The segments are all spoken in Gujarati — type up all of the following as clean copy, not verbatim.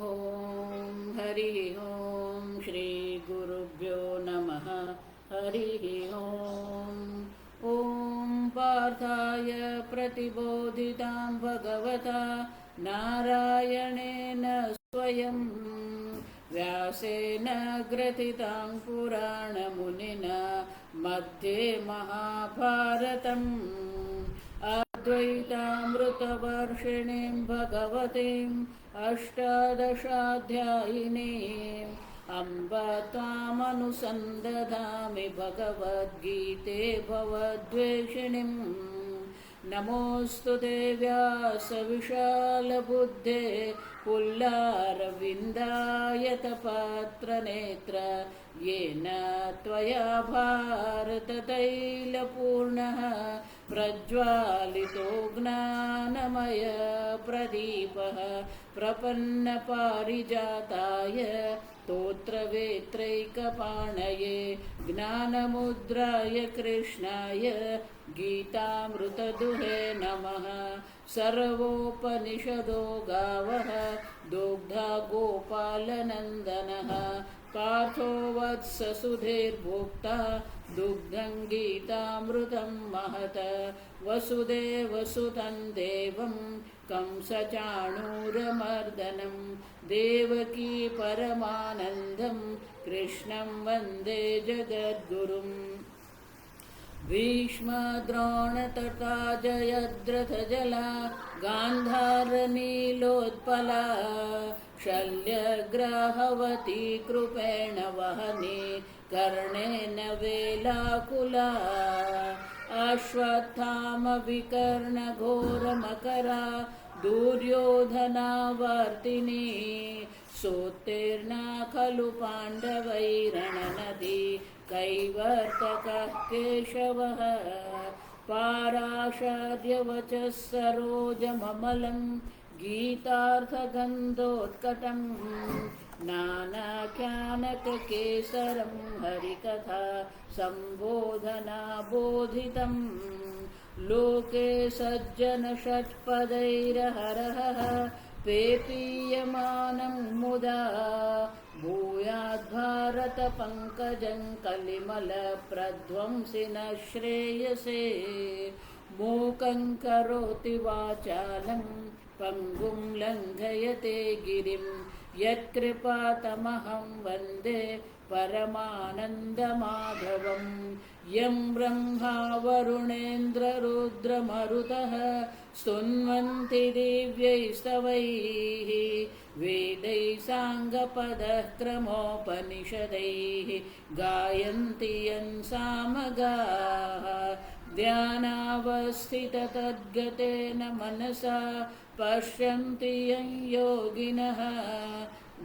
ॐ हरिः ॐ श्रीगुरुभ्यो नमः। हरिः ॐ पार्थाय प्रतिबोधितां भगवता नारायणेन स्वयं व्यासेन ग्रथितां पुराणमुनिना मध्ये महाभारतम् अद्वैतामृतवर्षिणीं भगवतीम् अष्टादशाध्यायिनीम् अम्ब त्वामनुसन्दधामि भगवद्गीते भवद्वेषिणीम्। नमोऽस्तु ते व्यासविशालबुद्धे पुल्लारविन्दायतपात्रनेत्र येन त्वया भारततैलपूर्णः प्रज्वालितो ज्ञानमय प्रदीपः प्रपन्नपारिजाताय स्तोत्रवेत्रैकपाणये ज्ञानमुद्राय कृष्णाय गीतामृतदुहे नमः। सर्वोपनिषदो गावः दुग्धा गोपालनन्दनः पार्थो वत्ससुधीर्भोक्ता दुग्धं गीतामृतं महत। वसुदेवसुतं देवं कंसचाणूरमर्दनं देवकी परमानन्दं कृष्णं वन्दे जगद्गुरुम्। भीष्मद्रोणतटा जयद्रथजला गान्धारनीलोत्पला शल्यग्राहवती कृपेण वहने कर्णेन वेलाकुला अश्वत्थामविकर्णघोरमकरा दुर्योधनावर्तिनी सोत्तीर्णा खलु पाण्डवैरणनदी कैवर्तकः केशवः पाराशर्यवचः सरोजममलं गीतार्थगन्धोत्कटं नानाख्यानककेसरं हरिकथा सम्बोधनाबोधितं लोके सज्जनषट्पदैरहरः पेपीयमानं मुदा भूयाद्भारतपङ्कजं कलिमलप्रध्वंसिनः श्रेयसे मूकं करोति वाचालं पङ्गुं लङ्घयते गिरिं यत्कृपातमहं वन्दे परमानन्दमाधवं। यं ब्रह्मा वरुणेन्द्ररुद्रमरुतः स्तुन्वन्ति दिव्यैस्तवैः वेदैः साङ्गपदः क्रमोपनिषदैः गायन्ति यं सामगाः ध्यानावस्थिततद्गतेन मनसा पश्यन्ति यं योगिनः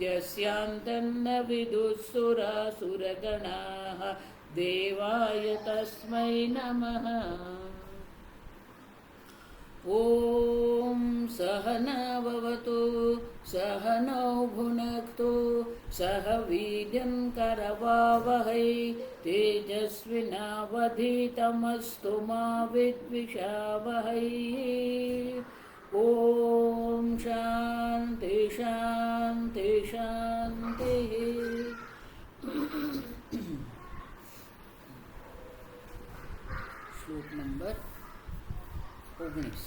यस्यान्तं न विदुःसुरासुरगणाः देवाय तस्मै नमः। ॐ सहनाववतु सहनौ भुनक्तु सह वीर्यं करवावहै तेजस्विनावधीतमस्तु मा विद्विषावहै। ॐ शान्ति शान्ति शान्तिः। श्लोक नंबर 19।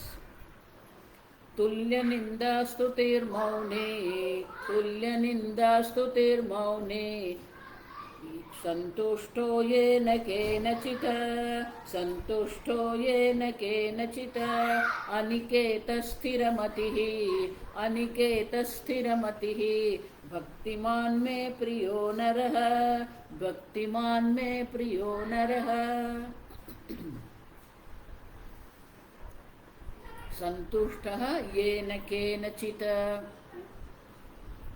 तुल्यनिन्दास्तुतिर्मौने तुल्यनिन्दास्तुतिर्मौने सन्तुष्टो येन केनचित् सन्तुष्टो येन केनचित् अनिकेतस्थिरमतिः अनिकेतस्थिरमतिः भक्तिमान् मे प्रियो नरः भक्तिमान् मे प्रियो नरः। સંતુષ્ટ યેન કેનચિત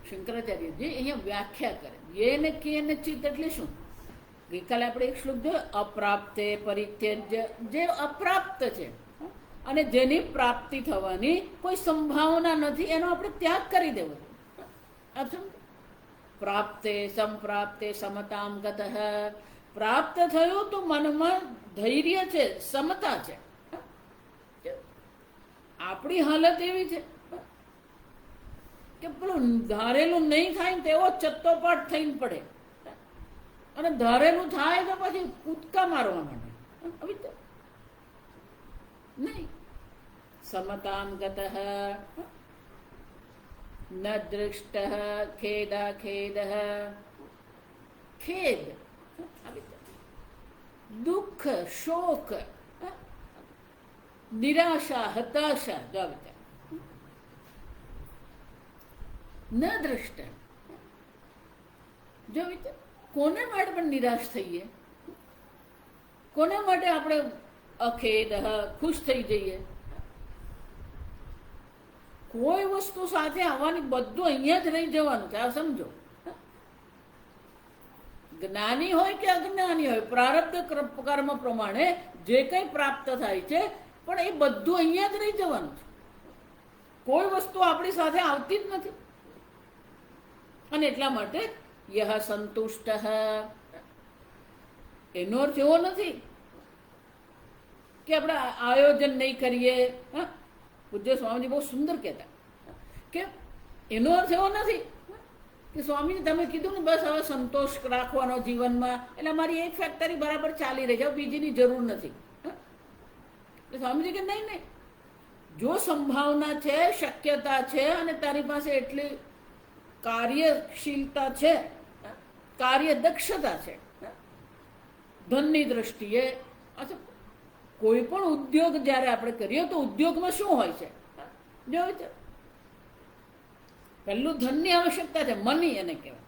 શંકરાચાર્યજી અહીંયા વ્યાખ્યા કરે યેન કેનચિત એટલે શું? ગઈકાલે આપણે એક શ્લોક જોયો અપ્રાપ્તે પરિત્યજ્ય, જે અપ્રાપ્ત છે અને જેની પ્રાપ્તિ થવાની કોઈ સંભાવના નથી એનો આપણે ત્યાગ કરી દેવો. પ્રાપ્તે સંપ્રાપ્તે સમતામ ગતઃ, પ્રાપ્ત થયું તો મનમાં ધૈર્ય છે, સમતા છે. આપણી હાલત એવી છે કે પેલું ધારેલું નહીં થાય ને તેવો ચત્તોપાટ થઈને પડે, અને ધારેલું થાય તો પછી કૂદકા મારવા માંડે. હવે તો નહીં. સમતામ ગતઃ ન દૃષ્ટ ખેદા ખેદ ખેદ, દુઃખ શોક નિરાશા હતાશા, જો ન દૃષ્ટ. જો કોને માટે પણ નિરાશ થઈએ, કોને માટે આપણે અખેદ ખુશ થઈ જઈએ. કોઈ વસ્તુ સાથે આવવાની, બધું અહીંયા જ રહી જવાનું છે. આ સમજો, જ્ઞાની હોય કે અજ્ઞાની હોય, પ્રારબ્ધ કર્મ પ્રમાણે જે કંઈ પ્રાપ્ત થાય છે પણ એ બધું અહીંયા જ રહી જવાનું છે. કોઈ વસ્તુ આપણી સાથે આવતી જ નથી. અને એટલા માટે યહ સંતુષ્ટ, એનો અર્થ એવો નથી કે આપણે આયોજન નહીં કરીએ. પૂજ્ય સ્વામીજી બહુ સુંદર કહેતા કે એનો અર્થ એવો નથી કે સ્વામીજી તમે કીધું ને બસ હવે સંતોષ રાખવાનો જીવનમાં, એટલે મારી એક ફેક્ટરી બરાબર ચાલી રહી છે, બીજીની જરૂર નથી. સ્વામીજી કે નહીં નહીં, જો સંભાવના છે, શક્યતા છે, અને તારી પાસે એટલી કાર્યશીલતા છે, કાર્ય દક્ષતા છે, ધનની દ્રષ્ટિએ, કોઈ પણ ઉદ્યોગ જ્યારે આપણે કરીએ તો ઉદ્યોગમાં શું હોય છે? જો પહેલું ધનની આવશ્યકતા છે, મની એને કહેવાય.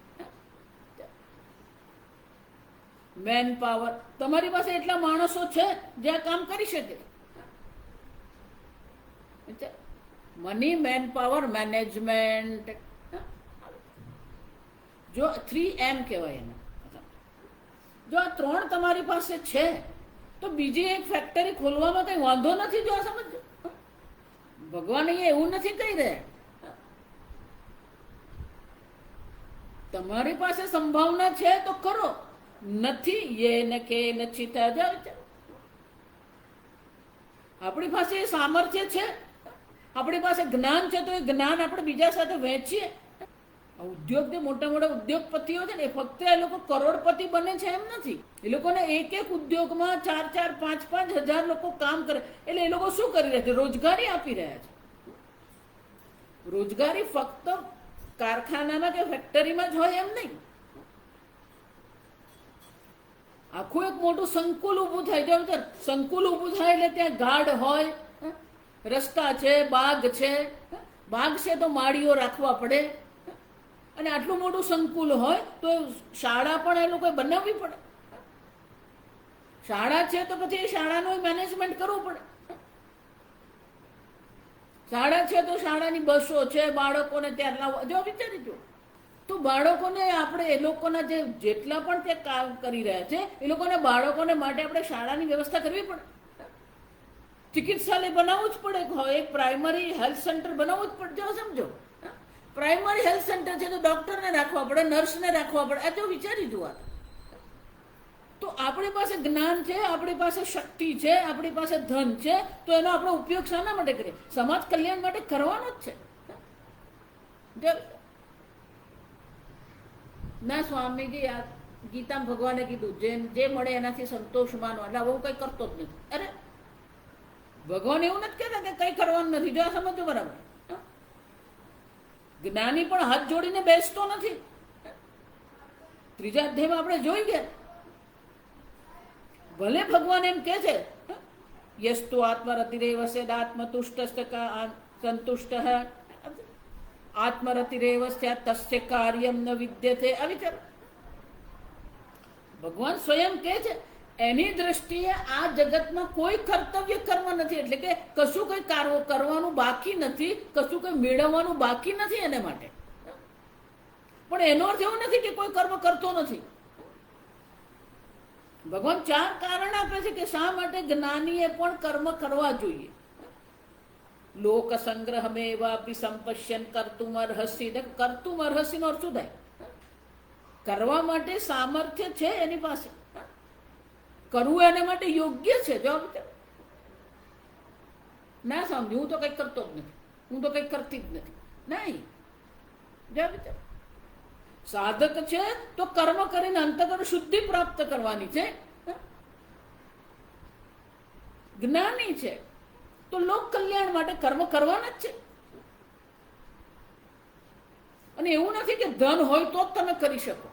મેન પાવર, તમારી પાસે એટલા માણસો છે જે આ કામ કરી શકે. મની, મેન પાવર, મેનેજમેન્ટ, જો 3M કહેવાય એને. જો આ 3 તમારી પાસે છે તો બીજી એક ફેક્ટરી ખોલવામાં કઈ વાંધો નથી. જો આ સમજો, ભગવાન અહીંયા એવું નથી કહી રહ્યા. તમારી પાસે સંભાવના છે તો કરો, નથી યે ન કે નચિત. આપણી પાસે એ સામર્થ્ય છે, આપણી પાસે જ્ઞાન છે, તો એ જ્ઞાન આપણે બીજા સાથે વહેંચીએ. ઉદ્યોગ, જે મોટા મોટા ઉદ્યોગપતિઓ છે ને, એ ફક્ત એ લોકો કરોડપતિ બને છે એમ નથી. એ લોકોને એક એક ઉદ્યોગમાં 4-4, 5-5 હજાર લોકો કામ કરે. એટલે એ લોકો શું કરી રહ્યા છે? રોજગારી આપી રહ્યા છે. રોજગારી ફક્ત કારખાનામાં કે ફેક્ટરીમાં જ હોય એમ નહીં. આખું એક મોટું સંકુલ ઊભું થાય. જો સંકુલ ઊભું થાય એટલે ત્યાં ગાર્ડ હોય, રસ્તા છે, બાગ છે. બાગ છે તો માળીઓ રાખવા પડે. અને આટલું મોટું સંકુલ હોય તો શાળા પણ એ લોકોએ બનાવવી પડે. શાળા છે તો પછી એ શાળાનું મેનેજમેન્ટ કરવું પડે. શાળા છે તો શાળાની બસો છે, બાળકોને ત્યાં લાવવા. જો વિચારી જો, તો બાળકોને આપણે એ લોકોના જેટલા પણ તે કામ કરી રહ્યા છે એ લોકોને, બાળકોને માટે આપણે શાળાની વ્યવસ્થા કરવી પડે. ચિકિત્સાલય બનાવવું જ પડે, એક પ્રાઇમરી હેલ્થ સેન્ટર બનાવવું જ પડે. જો સમજો, પ્રાઇમરી હેલ્થ સેન્ટર છે તો ડોક્ટરને રાખવા પડે, નર્સને રાખવા પડે. આ જો વિચારી જુઓ. તો આપણી પાસે જ્ઞાન છે, આપણી પાસે શક્તિ છે, આપણી પાસે ધન છે, તો એનો આપણે ઉપયોગ શાના માટે કરીએ? સમાજ કલ્યાણ માટે કરવાનો જ છે. ના સ્વામીજી, આ ગીતામાં ભગવાને કીધું જે મળે એનાથી સંતોષ માનો. એટલે હું કઈ કરતો જ નથી. અરે ભગવાન એવું નથી કહેતા કે કઈ કરવાનું નથી. જો આ સમજો બરાબર. જ્ઞાની પણ હાથ જોડીને બેસતો નથી. ત્રીજા અધ્યાયમાં આપણે જોઈ ગયા. ભલે ભગવાન એમ કે છે, યસ્તુ આત્મરતિરેવ સ્યાદાત્મતુષ્ટ સંતુષ્ટ આત્મરતિરેવ સ્યાત તસ્ય કાર્યમ ન વિદ્યતે. આ વિચાર ભગવાન સ્વયં કે છે, એની દ્રષ્ટિએ આ જગતમાં કોઈ કર્તવ્ય કર્મ નથી. એટલે કે કશું કઈ કરવાનું બાકી નથી, કશું કઈ મેળવવાનું બાકી નથી એને માટે. પણ એનો અર્થ એવો નથી કે કોઈ કર્મ કરતો નથી. ભગવાન 4 કારણ આપે છે કે શા માટે જ્ઞાનીએ પણ કર્મ કરવા જોઈએ. લોક સંગ્રહ મેવાપી સંપશ્યન કર્તુમ અર્હસી. કર્તુમ અર્હસી નો અર્થ શું થાય? કરવા માટે સામર્થ્ય છે એની પાસે, કરવું એના માટે યોગ્ય છે. જો ના સમજુ, હું તો કંઈક કરતો જ નથી, હું તો કંઈક કરતી જ નથી. નહીં, જો વિચાર, સાધક છે તો કર્મ કરીને અંતઃકરણ શુદ્ધિ પ્રાપ્ત કરવાની છે. જ્ઞાની છે તો લોક કલ્યાણ માટે કર્મ કરવાના જ છે. અને એવું નથી કે ધન હોય તો જ તમે કરી શકો.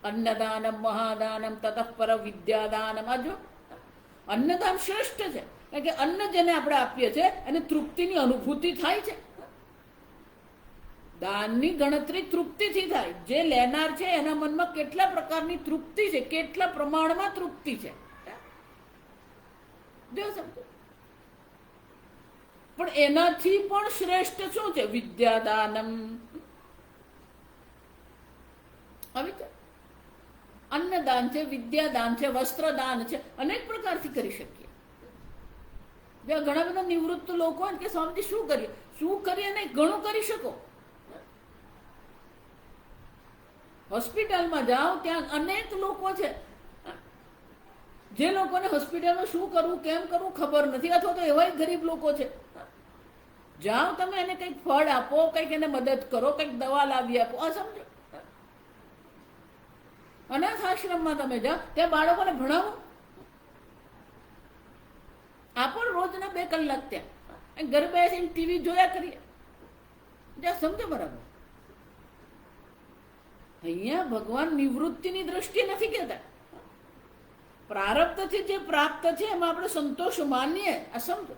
અન્નદાનમ મહાદાનમ તતઃ પર વિદ્યાદાનમ. આ જો અન્નદાન શ્રેષ્ઠ છે, કારણ કે અન્ન જેને આપણે આપીએ છીએ એને તૃપ્તિની અનુભૂતિ થાય છે. દાનની ગણતરી તૃપ્તિથી થાય. જે લેનાર છે એના મનમાં કેટલા પ્રકારની તૃપ્તિ છે, કેટલા પ્રમાણમાં તૃપ્તિ છે. જો સમજો. પણ એનાથી પણ શ્રેષ્ઠ શું છે? વિદ્યાદાનમ. હવે અન્નદાન છે, વિદ્યાદાન છે, વસ્ત્રદાન છે, અનેક પ્રકારથી કરી શકીએ. ઘણા બધા નિવૃત્ત લોકો હોય કે સ્વામીજી શું કરીએ, શું કરીએ નહીં, ઘણું કરી શકો. હોસ્પિટલમાં જાઓ ત્યાં અનેક લોકો છે જે લોકોને હોસ્પિટલમાં શું કરવું કેમ કરવું ખબર નથી, અથવા તો એવાય ગરીબ લોકો છે. જાઓ તમે એને કંઈક ફળ આપો, કંઈક એને મદદ કરો, કંઈક દવા લાવી આપો. આ સમજો. અનાથ આશ્રમમાં તમે જાઓ ત્યાં બાળકોને ભણાવો, આપો રોજના 2 કલાક ત્યાં ઘર બેસીને ટીવી જોયા કરીએ. જ્યાં સમજો બરાબર. અહીંયા ભગવાન નિવૃત્તિની દ્રષ્ટિએ નથી કહેતા. પ્રારબ્ધથી જે પ્રાપ્ત છે એમાં આપણે સંતોષ માનીએ. આ સમજો.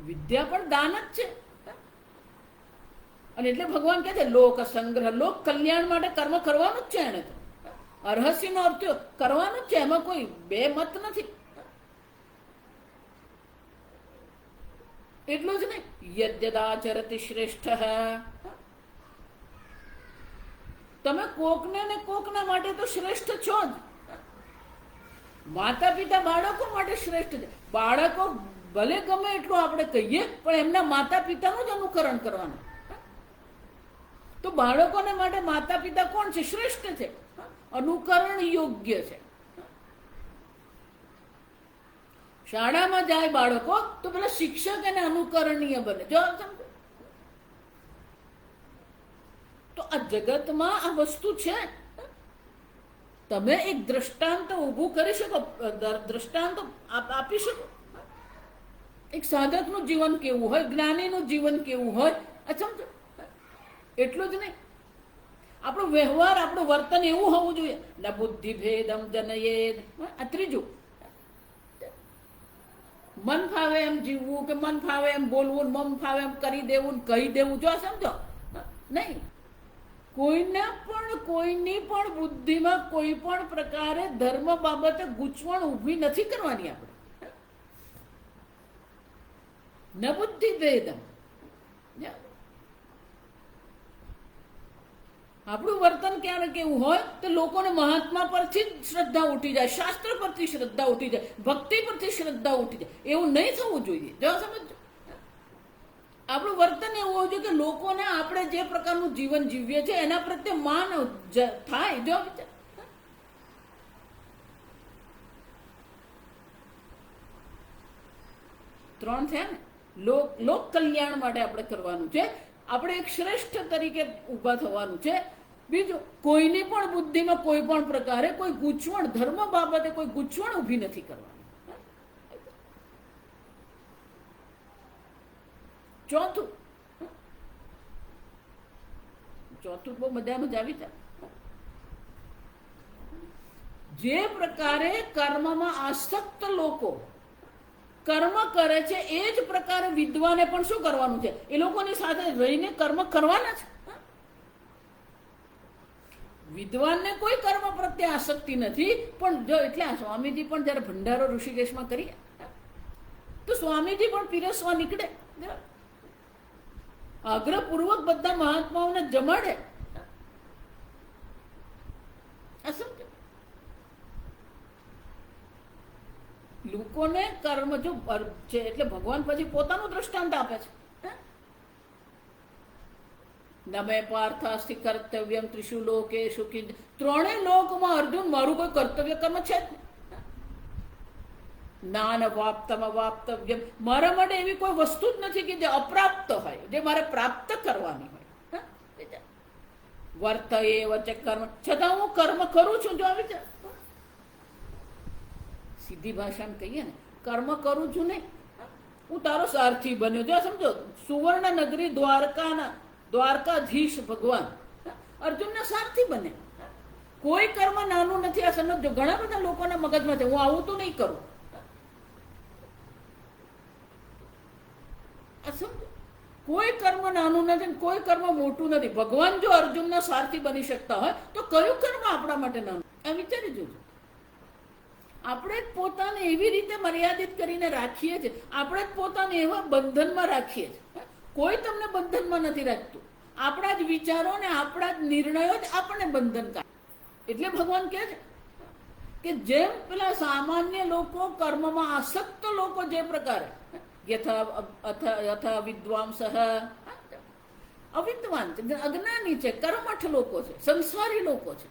વિદ્યા પણ દાન જ છે. અને એટલે ભગવાન કહે છે લોક સંગ્રહ, લોક કલ્યાણ માટે કર્મ કરવાનું જ છે. એને તો અરહસ્યનો અર્થ કરવાનું જ છે, એમાં કોઈ બે મત નથી. એટલું જ નહીં, યદ્યદાચરતિ શ્રેષ્ઠ. તમે કોકને ને કોકના માટે તો શ્રેષ્ઠ છો જ. માતા પિતા બાળકો માટે શ્રેષ્ઠ છે. બાળકો ભલે ગમે એટલું આપણે કહીએ પણ એમના માતા પિતાનું જ અનુકરણ કરવાનું. તો બાળકોને માટે માતા પિતા કોણ છે? શ્રેષ્ઠ છે, અનુકરણ યોગ્ય છે. શાળામાં જાય બાળકો તો પેલા શિક્ષક એને અનુકરણીય બને. જો સમજો. તો આ જગતમાં આ વસ્તુ છે. તમે એક દ્રષ્ટાંત ઊભું કરી શકો, દ્રષ્ટાંત આપી શકો. એક સાધકનું જીવન કેવું હોય, જ્ઞાનીનું જીવન કેવું હોય, આ સમજો. એટલું જ નહીં, આપણો વ્યવહાર, આપણું વર્તન એવું હોવું જોઈએ. ન બુદ્ધિ ભેદમ જનયેદ. આ ત્રીજું, મન ફાવે એમ જીવવું કે મન ફાવે એમ બોલવું, મન ફાવે એમ કરી દેવું, કહી દેવું. જો સમજો નહીં. કોઈની પણ બુદ્ધિમાં કોઈ પણ પ્રકારે ધર્મ બાબતે ગૂંચવણ ઊભી નથી કરવાની. આપણે ન બુદ્ધિ ભેદમ. આપણું વર્તન ક્યારે કેવું હોય તો લોકોને મહાત્મા પરથી જ શ્રદ્ધા ઉઠી જાય, શાસ્ત્ર પરથી શ્રદ્ધા ઉઠી જાય, ભક્તિ પરથી શ્રદ્ધા ઉઠી જાય. એવું નહીં થવું જોઈએ. જો સમજો. આપણું વર્તન એવું હોવું જોઈએ કે લોકોને આપણે જે પ્રકારનું જીવન જીવીએ છીએ એના પ્રત્યે માન થાય. જો 3 થયા ને. લોક કલ્યાણ માટે આપણે કરવાનું છે. આપણે એક શ્રેષ્ઠ તરીકે ઊભા થવાનું છે. બીજું, કોઈની પણ બુદ્ધિમાં કોઈ પણ પ્રકારે કોઈ ગૂંચવણ, ધર્મ બાબતે કોઈ ગૂંચવણ ઊભી નથી કરવાની. ચોથું બહુ મજાનું જ આવી જાય. જે પ્રકારે કર્મમાં આસક્ત લોકો કર્મ કરે છે એ જ પ્રકારે વિદ્વાને પણ શું કરવાનું છે? એ લોકોની સાથે રહીને કર્મ કરવાના છે. વિદ્વાનને કોઈ કર્મ પ્રત્યે આસક્તિ નથી. પણ જો એટલે સ્વામીજી પણ જયારે ભંડારો ઋષિકેશમાં કરીએ તો સ્વામીજી પણ પીરસવા નીકળે, આગ્રહપૂર્વક બધા મહાત્માઓને જમાડે. લોકોને કર્મ જો છે એટલે ભગવાન પછી પોતાનું દ્રષ્ટાંત આપે છે. નમે પાર્થાસ્તિ કર્તવ્યમ ત્રિષુ લોકેષુ. 3 લોકમાં અર્જુન મારું કોઈ કર્તવ્ય કર્મ છે જ નહીં. જ્ઞાન વાપ્તમ અવાપ્તવ્યમ, મારા માટે એવી કોઈ વસ્તુ જ નથી કે જે અપ્રાપ્ત હોય, જે મારે પ્રાપ્ત કરવાની હોય. વર્ત એ વચ્ચે કર્મ, છતાં હું કર્મ કરું છું. જો આવી સીધી ભાષામાં કહીએ ને, કર્મ કરું છું નહીં, હું તારો સારથી બન્યો. જો સમજો, સુવર્ણ નગરી દ્વારકાધીશ ભગવાન અર્જુનના સારથી બને. કોઈ કર્મ નાનું નથી. આ સમજો, ઘણા બધા લોકોના મગજમાં છે હું આવું તો નહીં કરું. આ સમજો, કોઈ કર્મ નાનું નથી, કોઈ કર્મ મોટું નથી. ભગવાન જો અર્જુનના સારથી બની શકતા હોય તો કયું કર્મ આપણા માટે નાનું? આ વિચારી જોજો. આપણે જ પોતાને એવી રીતે મર્યાદિત કરીને રાખીએ છીએ, આપણે જ પોતાને એવા બંધનમાં રાખીએ છીએ. કોઈ તમને બંધનમાં નથી રાખતું. આપણા જ વિચારો ને આપણા જ નિર્ણયો જ આપણને બંધન કરે. એટલે ભગવાન કહે છે કે જેમ પેલા સામાન્ય લોકો, કર્મમાં આસક્ત લોકો જે પ્રકારે યથા વિદ્વાંસ, અવિદ્વાન છે, અજ્ઞાની છે, કર્મઠ લોકો છે, સંસારી લોકો છે,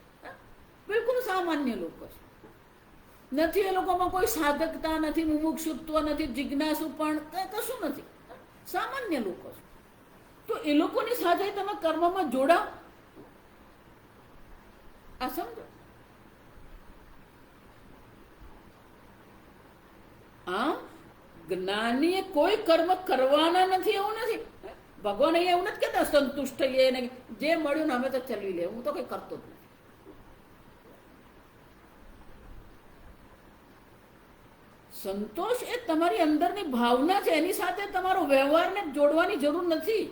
બિલકુલ સામાન્ય લોકો છે. નથી એ લોકોમાં કોઈ સાધકતા નથી, મુમુક્ષુત્વ નથી, જિજ્ઞાસુ પણ કશું નથી. સામાન્ય લોકો છે. તો એ લોકોની સાથે તમે કર્મમાં જોડાઓ. આ સમજો. જ્ઞાનીએ કોઈ કર્મ કરવાના નથી એવું નથી. ભગવાન અહીંયા એવું નથી કહેતા સંતુષ્ટ થઈએ ને જે મળ્યું ને અમે તો ચલવી લે, હું તો કઈ કરતો જ નથી. સંતોષ એ તમારી અંદરની ભાવના છે, એની સાથે તમારો વ્યવહારને જોડવાની જરૂર નથી.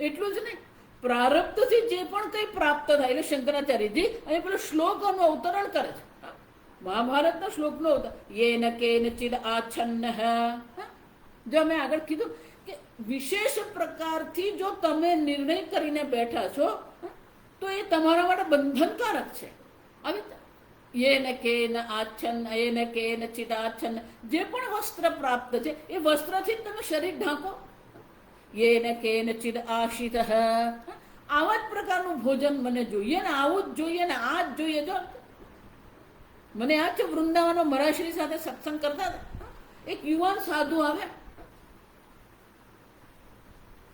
એટલું જ નહીં, પ્રારબ્ધથી જે પણ કંઈ પ્રાપ્ત થાય, એટલે શંકરાચાર્યજી અહીં પેલો શ્લોકનું અવતરણ કરે છે. મહાભારતના શ્લોકનો અવતરણ, યેન કેનચિદ આચ્છન્ન. જો મેં આગળ કીધું કે વિશેષ પ્રકારથી જો તમે નિર્ણય કરીને બેઠા છો તો એ તમારા માટે બંધનકારક છે. હવે યેન કેન આચ્છન્ન, યેન કેનચિદ આચ્છન્ન, જે પણ વસ્ત્ર પ્રાપ્ત છે એ વસ્ત્રથી તમે શરીર ઢાંકો. યેન કેનચિદ આશિત, આવા જ પ્રકારનું ભોજન મને જોઈએ ને, આવું જ જોઈએ ને, આ જ જોઈએ. જો મને યાદ છે, વૃંદાવનમાં મરાશ્રી સાથે સત્સંગ કરતા હતા. એક યુવાન સાધુ આવે,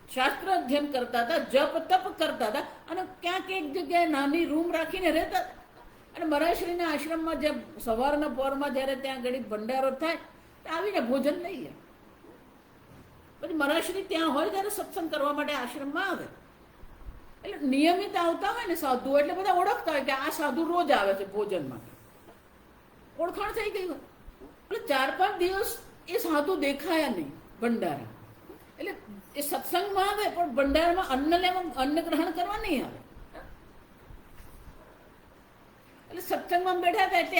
શાસ્ત્ર અધ્યયન કરતા હતા, જપ તપ કરતા હતા, અને ક્યાંક એક જગ્યાએ નાની રૂમ રાખીને રહેતા હતા. અને મરાશ્રીના આશ્રમમાં જે સવારના પોરમાં જ્યારે ત્યાં ઘડી ભંડારો થાય આવીને ભોજન લઈ લે. પછી મરાશ્રી ત્યાં હોય ત્યારે સત્સંગ કરવા માટે આશ્રમમાં આવે. એટલે નિયમિત આવતા હોય ને સાધુ, એટલે બધા ઓળખતા હોય કે આ સાધુ રોજ આવે છે ભોજન માટે. ઓળખાણ થઈ ગઈ હોય. એટલે 4-5 દિવસ એ સાધુ દેખાયા નહીં ભંડારા. એટલે એ સત્સંગમાં આવે પણ ભંડારામાં અન્ન ગ્રહણ કરવા નહીં આવે. એટલે સત્સંગમાં બેઠા હતા એટલે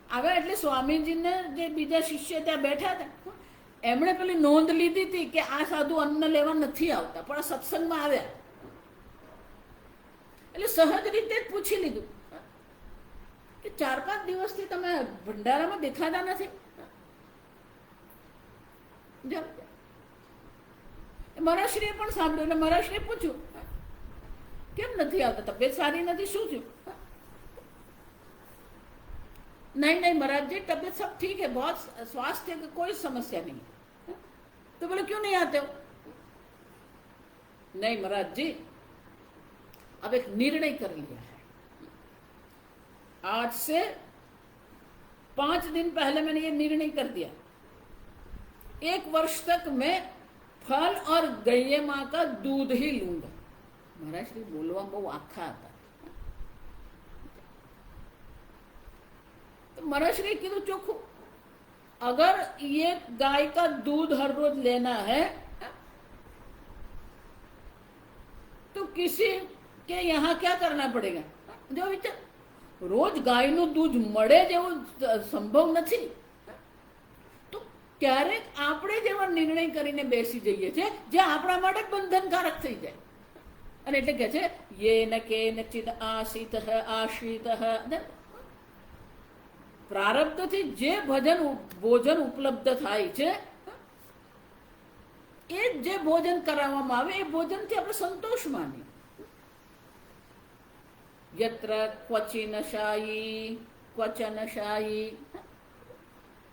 આવ્યા એટલે સ્વામીજીને જે બીજા શિષ્ય ત્યાં બેઠા હતા એમણે પેલી નોંધ લીધી હતી કે આ સાધુ અન્ન લેવા નથી આવતા, પણ આ સત્સંગમાં આવ્યા. એટલે સહજ રીતે જ પૂછી લીધું કે 4-5 દિવસથી તમે ભંડારામાં દેખાતા નથી. મહારાશ્રીએ પણ સાંભળ્યું એટલે મહારાશ્રીએ પૂછ્યું કેમ નથી આવતા, તબિયત સારી નથી, શું થયું? नहीं नहीं महाराज जी, तबीयत सब ठीक है, बहुत स्वास्थ्य की कोई समस्या नहीं है. तो बोले क्यों नहीं आते हो? नहीं महाराज जी, अब एक निर्णय कर लिया है. आज से 5 दिन पहले मैंने ये निर्णय कर दिया, 1 वर्ष तक मैं फल और गैया माँ का दूध ही लूंगा. महाराज जी बोलवा बहु आखा था. मराश्री कीधु चोखू, अगर ये गाय का दूध हर रोज लेना है तो किसी के यहाँ क्या करना पड़ेगा? जो विचार, रोज ગાયનું દૂધ મળે જેવું સંભવ નથી. તો ક્યારેક આપણે જેવા નિર્ણય કરીને બેસી જઈએ છીએ જે આપણા માટે બંધનકારક થઈ જાય. અને એટલે કે છે યેન કેનચિદ આશિત આશ્રિત. પ્રારબ્ધથી જે ભોજન ઉપલબ્ધ થાય છે એ જે ભોજન કરાવવામાં આવે એ ભોજનથી આપણે સંતોષ માનીએ. યત્ર ક્વચિન શાયી ક્વચનશાહી,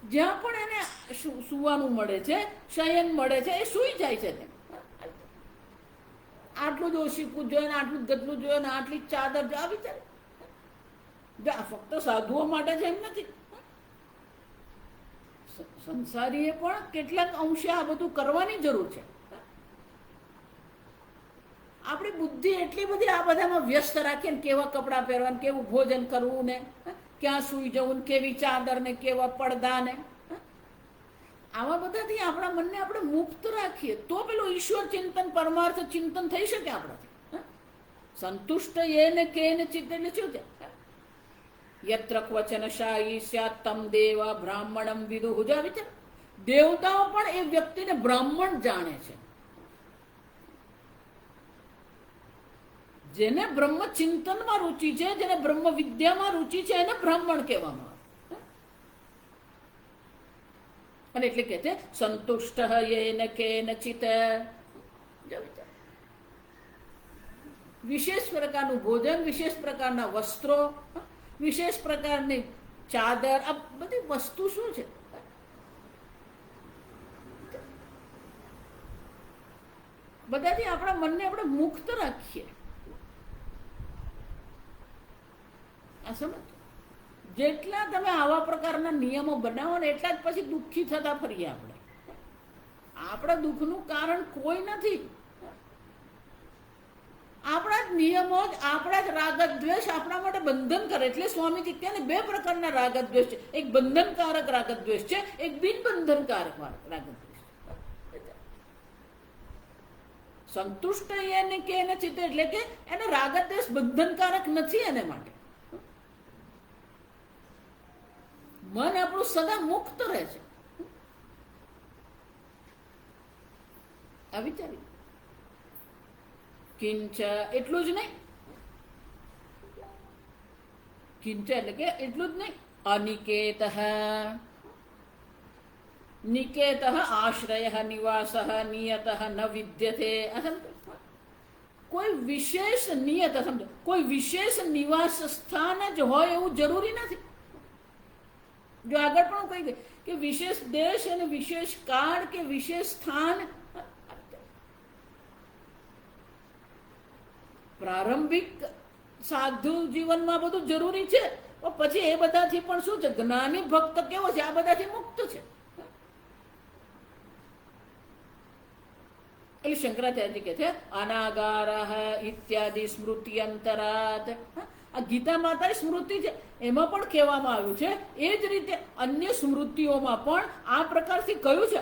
જ્યાં પણ એને સુવાનું મળે છે, શયન મળે છે, એ સૂઈ જાય છે. આટલું જ ઓશીકવું જોઈએ, આટલું જ ગદલું જોઈએ, ને આટલી જ ચાદર જો આવી જાય. ફક્ત સાધુઓ માટે છે એમ નથી. સંસારીએ પણ કેટલાક અંશે આ બધું કરવાની જરૂર છે. આપણી બુદ્ધિ એટલી બધી આ બધામાં વ્યસ્ત રાખીએ ને, કેવા કપડાં પહેરવા, કેવું ભોજન કરવું ને ક્યાં સૂઈ જવું, કેવી ચાદર ને કેવા પડદા ને, આવા બધાથી આપણા મનને આપણે મુક્ત રાખીએ તો પેલું ઈશ્વર ચિંતન, પરમાર્થ ચિંતન થઈ શકે આપણાથી. સંતુષ્ટ એને કેન ચિત્ત એટલે શું છે? યત્ર ક્વચનશાહી સ્યાત તમ દેવ બ્રાહ્મણમ વિદુઃ. વિચાર, દેવતાઓ પણ એ વ્યક્તિને બ્રાહ્મણ જાણે છે. જેને બ્રહ્મ ચિંતનમાં રુચિ છે, જેને બ્રહ્મ વિદ્યામાં રુચિ છે, એને બ્રાહ્મણ કહેવામાં આવે. અને એટલે કે છે સંતુષ્ટ યેન કેનચિત. વિશેષ પ્રકારનું ભોજન, વિશેષ પ્રકારના વસ્ત્રો, વિશેષ પ્રકારની ચાદર, આ બધી વસ્તુ શું છે? બધાથી આપણા મનને આપણે મુક્ત રાખીએ. આ સમજ, જેટલા તમે આવા પ્રકારના નિયમો બનાવો ને એટલા જ પછી દુઃખી થતા ફરીએ આપણે. આપણા દુઃખનું કારણ કોઈ નથી. આપણા જ નિયમો જ, આપણા જ રાગ દ્વેષ આપણા માટે બંધન કરે. એટલે સ્વામીજી કહે ને, બે પ્રકારના રાગ દ્વેષ છે. એક બંધનકારક રાગ દ્વેષ છે, એક બિન બંધનકારક રાગ દ્વેષ. સંતુષ્ટ એને કે એને ચિત્ત એટલે કે એનો રાગ દ્વેષ બંધનકારક નથી. એને માટે મન આપણું સદા મુક્ત રહે છે. આ વિચારી કિંચ એટલું જ નહીં, કિંચ એટલે કે એટલું જ નહીં, અનિકેત, નિકેત આશ્રય નિવાસ નિયત ન વિદ્યતે. કોઈ વિશેષ નિયત, સમજો, કોઈ વિશેષ નિવાસ સ્થાન જ હોય એવું જરૂરી નથી. જો આગળ પણ કહી ગઈ કે વિશેષ દેશ અને વિશેષ કાળ કે વિશેષ સ્થાન. પ્રારંભિક સાધુ જીવનમાં બધું જરૂરી છે, પછી એ બધાથી પણ શું છે? જ્ઞાની ભક્ત કેવો છે? આ બધાથી મુક્ત છે. એટલે શંકરાચાર્ય કહે છે અનાગારઃ ઇત્યાદિ સ્મૃતિ અંતરાત. આ ગીતા માતા સ્મૃતિ છે, એમાં પણ કહેવામાં આવ્યું છે. એ જ રીતે અન્ય સ્મૃતિઓમાં પણ આ પ્રકારથી કહ્યું છે.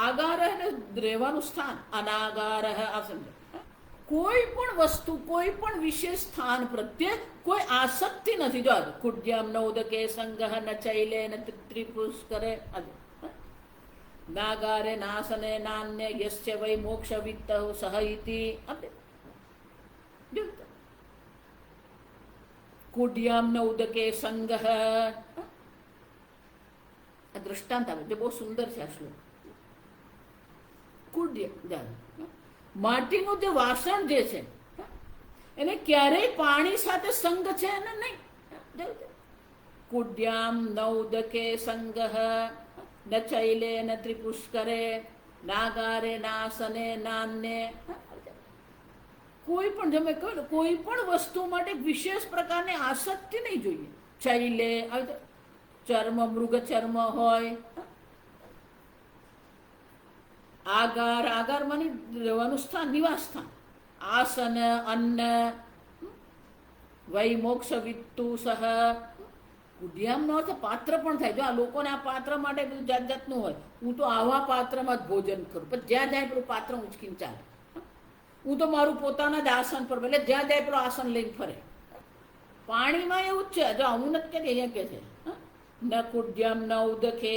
આગાર એટલે રહેવાનું સ્થાન, અનાગાર. આ સમજો, કોઈ પણ વસ્તુ, કોઈ પણ વિશેષ સ્થાન પ્રત્યે કોઈ આસક્તિ નથી. જો કુડ્યામ નૌદકે સંગહ ન ચૈલે ન ત્રિપુષ્કરે નાગારે નાસને નાન્ય યસ્ય વૈ મોક્ષ વિત્ત સહ ઇતિ. કુડ્યામ ન ઉદકે સંગહ. આ દ્રષ્ટાંત આવે જે બહુ સુંદર છે. આ શ્લોક કુડ્ય, માટીનું જે વાસણ જે છે એને ક્યારેય પાણી સાથે સંગ છે એને નહીં. કુડ્યામ ન ઉદકે સંગહ ન ચૈલે ન ત્રિપુષ્કરે નાગારે નાસને નાન્ય. કોઈ પણ, તમે કહો કોઈ પણ વસ્તુ માટે વિશેષ પ્રકારની આસક્તિ નહીં જોઈએ. ચૈલે ચર્મ, મૃગ ચર્મ હોય. આગાર, આગાર માની રહેવાનું સ્થાન, નિવાસ સ્થાન. આસન, અન્ન, વૈ મોક્ષ વિત્તુ સહ. કુડ્યામનો અર્થ પાત્ર પણ થાય. જો આ લોકોને આ પાત્ર માટે બધું જાત જાતનું હોય. હું તો આવા પાત્રમાં જ ભોજન કરું, પણ જ્યાં જાય પેલું પાત્ર ઉંચકીને ચાલે. હું તો મારું પોતાના જ આસન પર, એટલે જ્યાં જાય પેલું આસન લઈને ફરે. પાણીમાં એવું જ છે. જો હું નથી કહેતી, અહીંયા કે છે ન કુડ્યામ ન ઉદકે.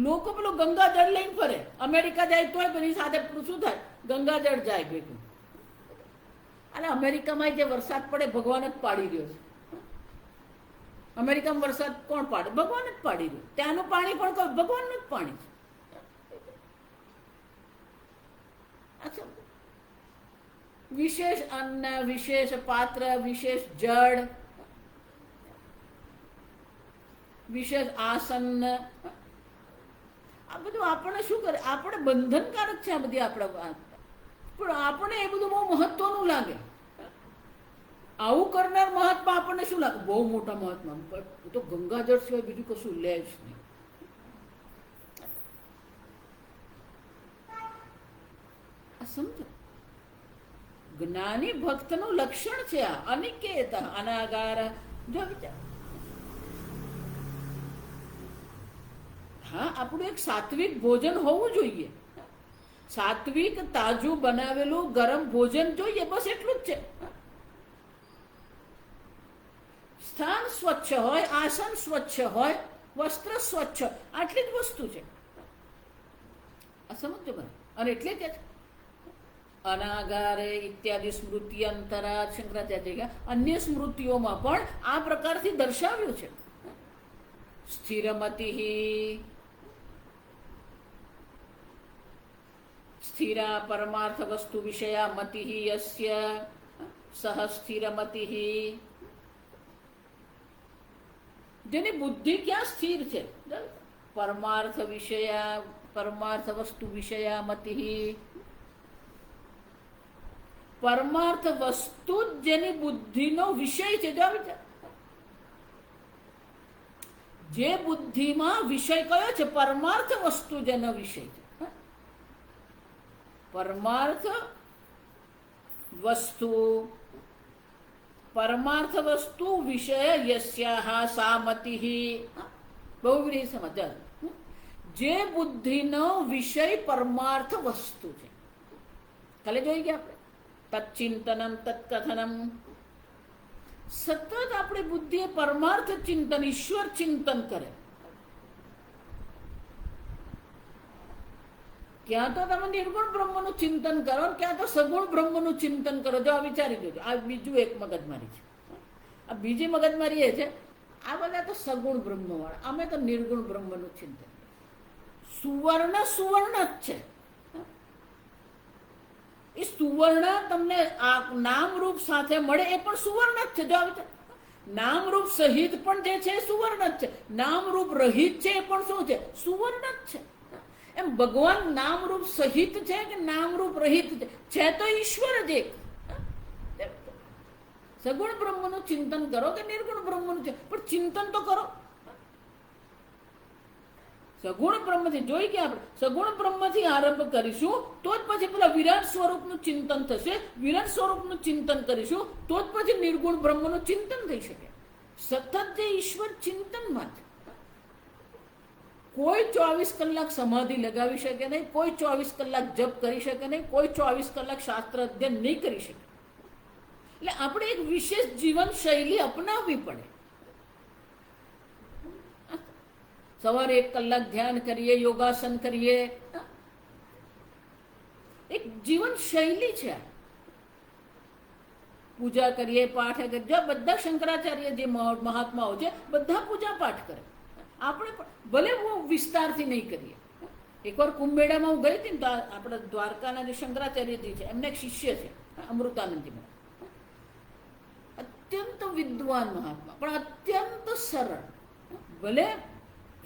લોકો પેલું ગંગાજળ લઈને ફરે. અમેરિકા જાય તોય પેલી સાથે શું થાય? ગંગાજળ જાય ભેગું. અને અમેરિકામાં જે વરસાદ પડે ભગવાન જ પાડી રહ્યો છે. અમેરિકામાં વરસાદ કોણ પાડે? ભગવાન જ પાડી રહ્યો. ત્યાંનું પાણી પણ ભગવાનનું જ પાણી છે. વિશેષ અન્ન, વિશેષ પાત્ર, વિશેષ જળ, વિશેષ આસન, આ બધું આપણને શું કરે? આપણે બંધનકારક છે આ બધી આપણા વાત, પણ આપણે એ બધું બહુ મહત્વનું લાગે. આવું કરનાર મહાત્મા આપણને શું લાગે? બહુ મોટા મહાત્મા, તો ગંગાજળ સિવાય બીજું કશું લે જ નહીં. આ સમજો, જ્ઞાની ભક્તનું લક્ષણ છે આ. અનિકેત અનાગાર. જો વિચાર, હા, આપણું એક સાત્વિક ભોજન હોવું જોઈએ. સાત્વિક તાજું બનાવેલું ગરમ ભોજન જોઈએ, બસ એટલું જ છે. સ્થાન સ્વચ્છ હોય, આસન સ્વચ્છ હોય, વસ્ત્ર સ્વચ્છ, આટલી જ વસ્તુ છે. આ સમજજો બરાબર. અને એટલે કે અનાગારે ઇત્યાદિ સ્મૃતિ અંતરા, શંકરાચાર્ય અન્ય સ્મૃતિઓમાં પણ આ પ્રકારથી દર્શાવ્યું છે. સ્થિરમતિ, સ્થિરા પરમાર્થ વસ્તુ વિષયા મતિ યસ્ય સહ સ્થિરમતિ, જેની બુદ્ધિ ક્યાં સ્થિર છે? પરમાર્થ વિષયા, પરમાર્થ વસ્તુ વિષયા મતિ, પરમાર્થ વસ્તુ જ જેની બુદ્ધિનો વિષય છે. જો વિચાર, જે બુદ્ધિમાં વિષય કયો છે? પરમાર્થ વસ્તુ જેનો વિષય છે. પરમાર્થ વસ્તુ, પરમાર્થ વસ્તુ વિષય યસ્યાહ સા મતિ. બહુવ્રીહી સમજ. જે બુદ્ધિનો વિષય પરમાર્થ વસ્તુ છે. કાલે જોઈ ગયા આપણે તચ્ચિંતનમ તત્કથનમ. સતત આપણી બુદ્ધિ પરમાર્થ ચિંતન, ઈશ્વર ચિંતન કરે. ક્યાં તો તમે નિર્ગુણ બ્રહ્મનું ચિંતન કરો, ક્યાં તો સગુણ બ્રહ્મનું ચિંતન કરો. જો આ વિચારી જોજો, આ બીજું એક મગજમારી છે. આ બીજી મગજમારી એ છે, આ બધા તો સગુણ બ્રહ્મવાળા, અમે તો નિર્ગુણ બ્રહ્મનું ચિંતન. સુવર્ણ સુવર્ણ જ છે. એ સુવર્ણ તમને આ નામરૂપ સાથે મળે એ પણ સુવર્ણ જ છે. જો નામરૂપ સહિત પણ જે છે એ સુવર્ણ જ છે. નામરૂપ રહિત છે એ પણ શું છે? સુવર્ણ જ છે. એમ ભગવાન નામરૂપ સહિત છે કે નામરૂપ રહિત છે? તો ઈશ્વર જ એક. સગુણ બ્રહ્મનું ચિંતન કરો કે નિર્ગુણ બ્રહ્મનું, પણ ચિંતન તો કરો. સગુણ બ્રહ્મથી જોઈ કે આપણે સગુણ બ્રહ્મથી આરંભ કરીશું તો જ પછી પેલા વિરાટ સ્વરૂપનું ચિંતન થશે. વિરાટ સ્વરૂપનું ચિંતન કરીશું તો જ પછી નિર્ગુણ બ્રહ્મનું ચિંતન થઈ શકે. સતત જે ઈશ્વર ચિંતનમાં છે. કોઈ 24 કલાક સમાધિ લગાવી શકે નહીં, કોઈ 24 કલાક જપ કરી શકે નહીં, કોઈ 24 કલાક શાસ્ત્ર અધ્યયન નહીં કરી શકે. એટલે આપણે એક વિશેષ જીવન શૈલી અપનાવવી પડે. સવારે 1 કલાક ધ્યાન કરીએ, યોગાસન કરીએ, એક જીવન શૈલી છે. પૂજા કરીએ, પાઠ કરીએ. જો બધા શંકરાચાર્ય જે મહાત્માઓ છે બધા પૂજા પાઠ કરે. આપણે ભલે બહુ વિસ્તારથી નહીં કરીએ. એકવાર કુંભમેળામાં હું ગઈ હતી ને, તો આપણા દ્વારકાના જે શંકરાચાર્યજી છે એમને એક શિષ્ય છે અમૃતાનંદજી મહારાજ. અત્યંત વિદ્વાન મહાત્મા, પણ અત્યંત સરળ. ભલે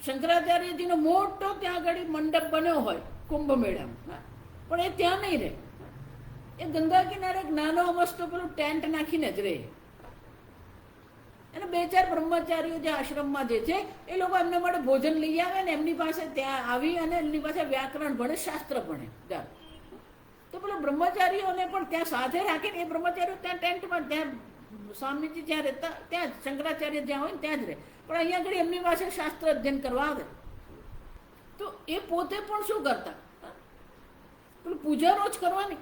શંકરાચાર્યજીનો મોટો ત્યાં આગળ મંડપ બન્યો હોય કુંભ મેળામાં, પણ એ ત્યાં નહીં રહે. એ ગંગા કિનારે એક નાનો અમસ્તો પેલું ટેન્ટ નાખીને જ રહે. અને 2-4 બ્રહ્મચારીઓ જે આશ્રમમાં જે છે એ લોકો એમના માટે ભોજન લઈ આવે ને એમની પાસે ત્યાં આવી અને એમની પાસે વ્યાકરણ ભણે, શાસ્ત્ર ભણે. તો પેલા બ્રહ્મચારીઓને પણ ત્યાં સાથે રાખીને એ બ્રહ્મચારીઓ ત્યાં ટેન્ટમાં, ત્યાં સ્વામીજી જ્યાં રહેતા ત્યાં શંકરાચાર્ય જ્યાં હોય ને ત્યાં જ રહે. પણ અહીંયા આગળ એમની પાસે શાસ્ત્ર અધ્યયન કરવા આવે. તો એ પોતે પણ શું કરતા? પેલું પૂજા રોજ કરવાની.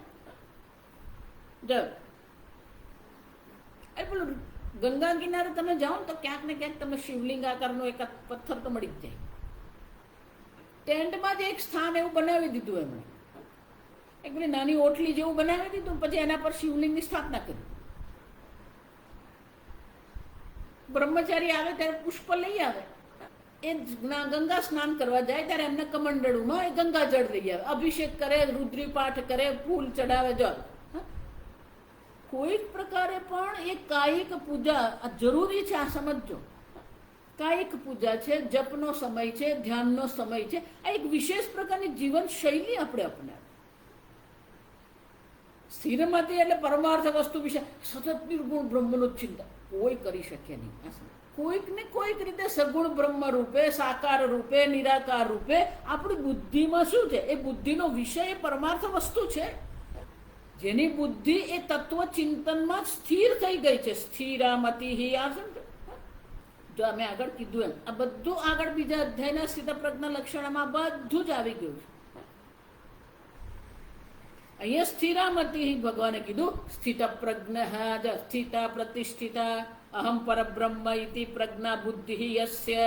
પેલું ગંગા કિનારે તમે જાઓ ને તો ક્યાંક ને ક્યાંક તમને શિવલિંગ આકારનો એક પથ્થર તો મળી જ જાય. ટેન્ટમાં જ એક સ્થાન એવું બનાવી દીધું એમણે, એક પેલી નાની ઓટલી જેવું બનાવી દીધું. પછી એના પર શિવલિંગની સ્થાપના કરી. બ્રહ્મચારી આવે ત્યારે પુષ્પ લઈ આવે. એ ગંગા સ્નાન કરવા જાય ત્યારે એમને કમંડળુમાં એ ગંગા જળ લઈ આવે, અભિષેક કરે, રુદ્રી પાઠ કરે, ફૂલ ચડાવે. જળ કોઈક પ્રકારે પણ એ કાયિક પૂજા જરૂરી છે. આ સમજો, કાયિક પૂજા છે, જપનો સમય છે, ધ્યાનનો સમય છે. આ એક વિશેષ પ્રકારની જીવન શૈલી આપણે અપનાવી. સ્થિરમતી એટલે પરમાર્થ વસ્તુ વિશે સતત નિર્ગુણ બ્રહ્મનું ચિંતન કોઈ કરી શકે નહીં. કોઈક ને કોઈક રીતે સગુણ બ્રહ્મ રૂપે, સાકાર રૂપે, નિરાકાર રૂપે આપણી બુદ્ધિમાં શું છે, એ બુદ્ધિનો વિષય એ પરમાર્થ વસ્તુ છે. જેની બુદ્ધિ એ તત્વ ચિંતનમાં સ્થિર થઈ ગઈ છે. સ્થિરામતી આ સમજો. જો અમે આગળ કીધું એમ આ બધું આગળ બીજા અધ્યાયના સ્થિતપ્રજ્ઞ લક્ષણમાં બધું જ આવી ગયું છે. અહીંયા સ્થિરામતી ભગવાને કીધું સ્થિત પ્રજ્ઞ સ્થિતા પ્રતિષ્ઠિતા અહમ પરબ્રહ્મ ઇતિ પ્રજ્ઞા બુદ્ધિ યસ્ય.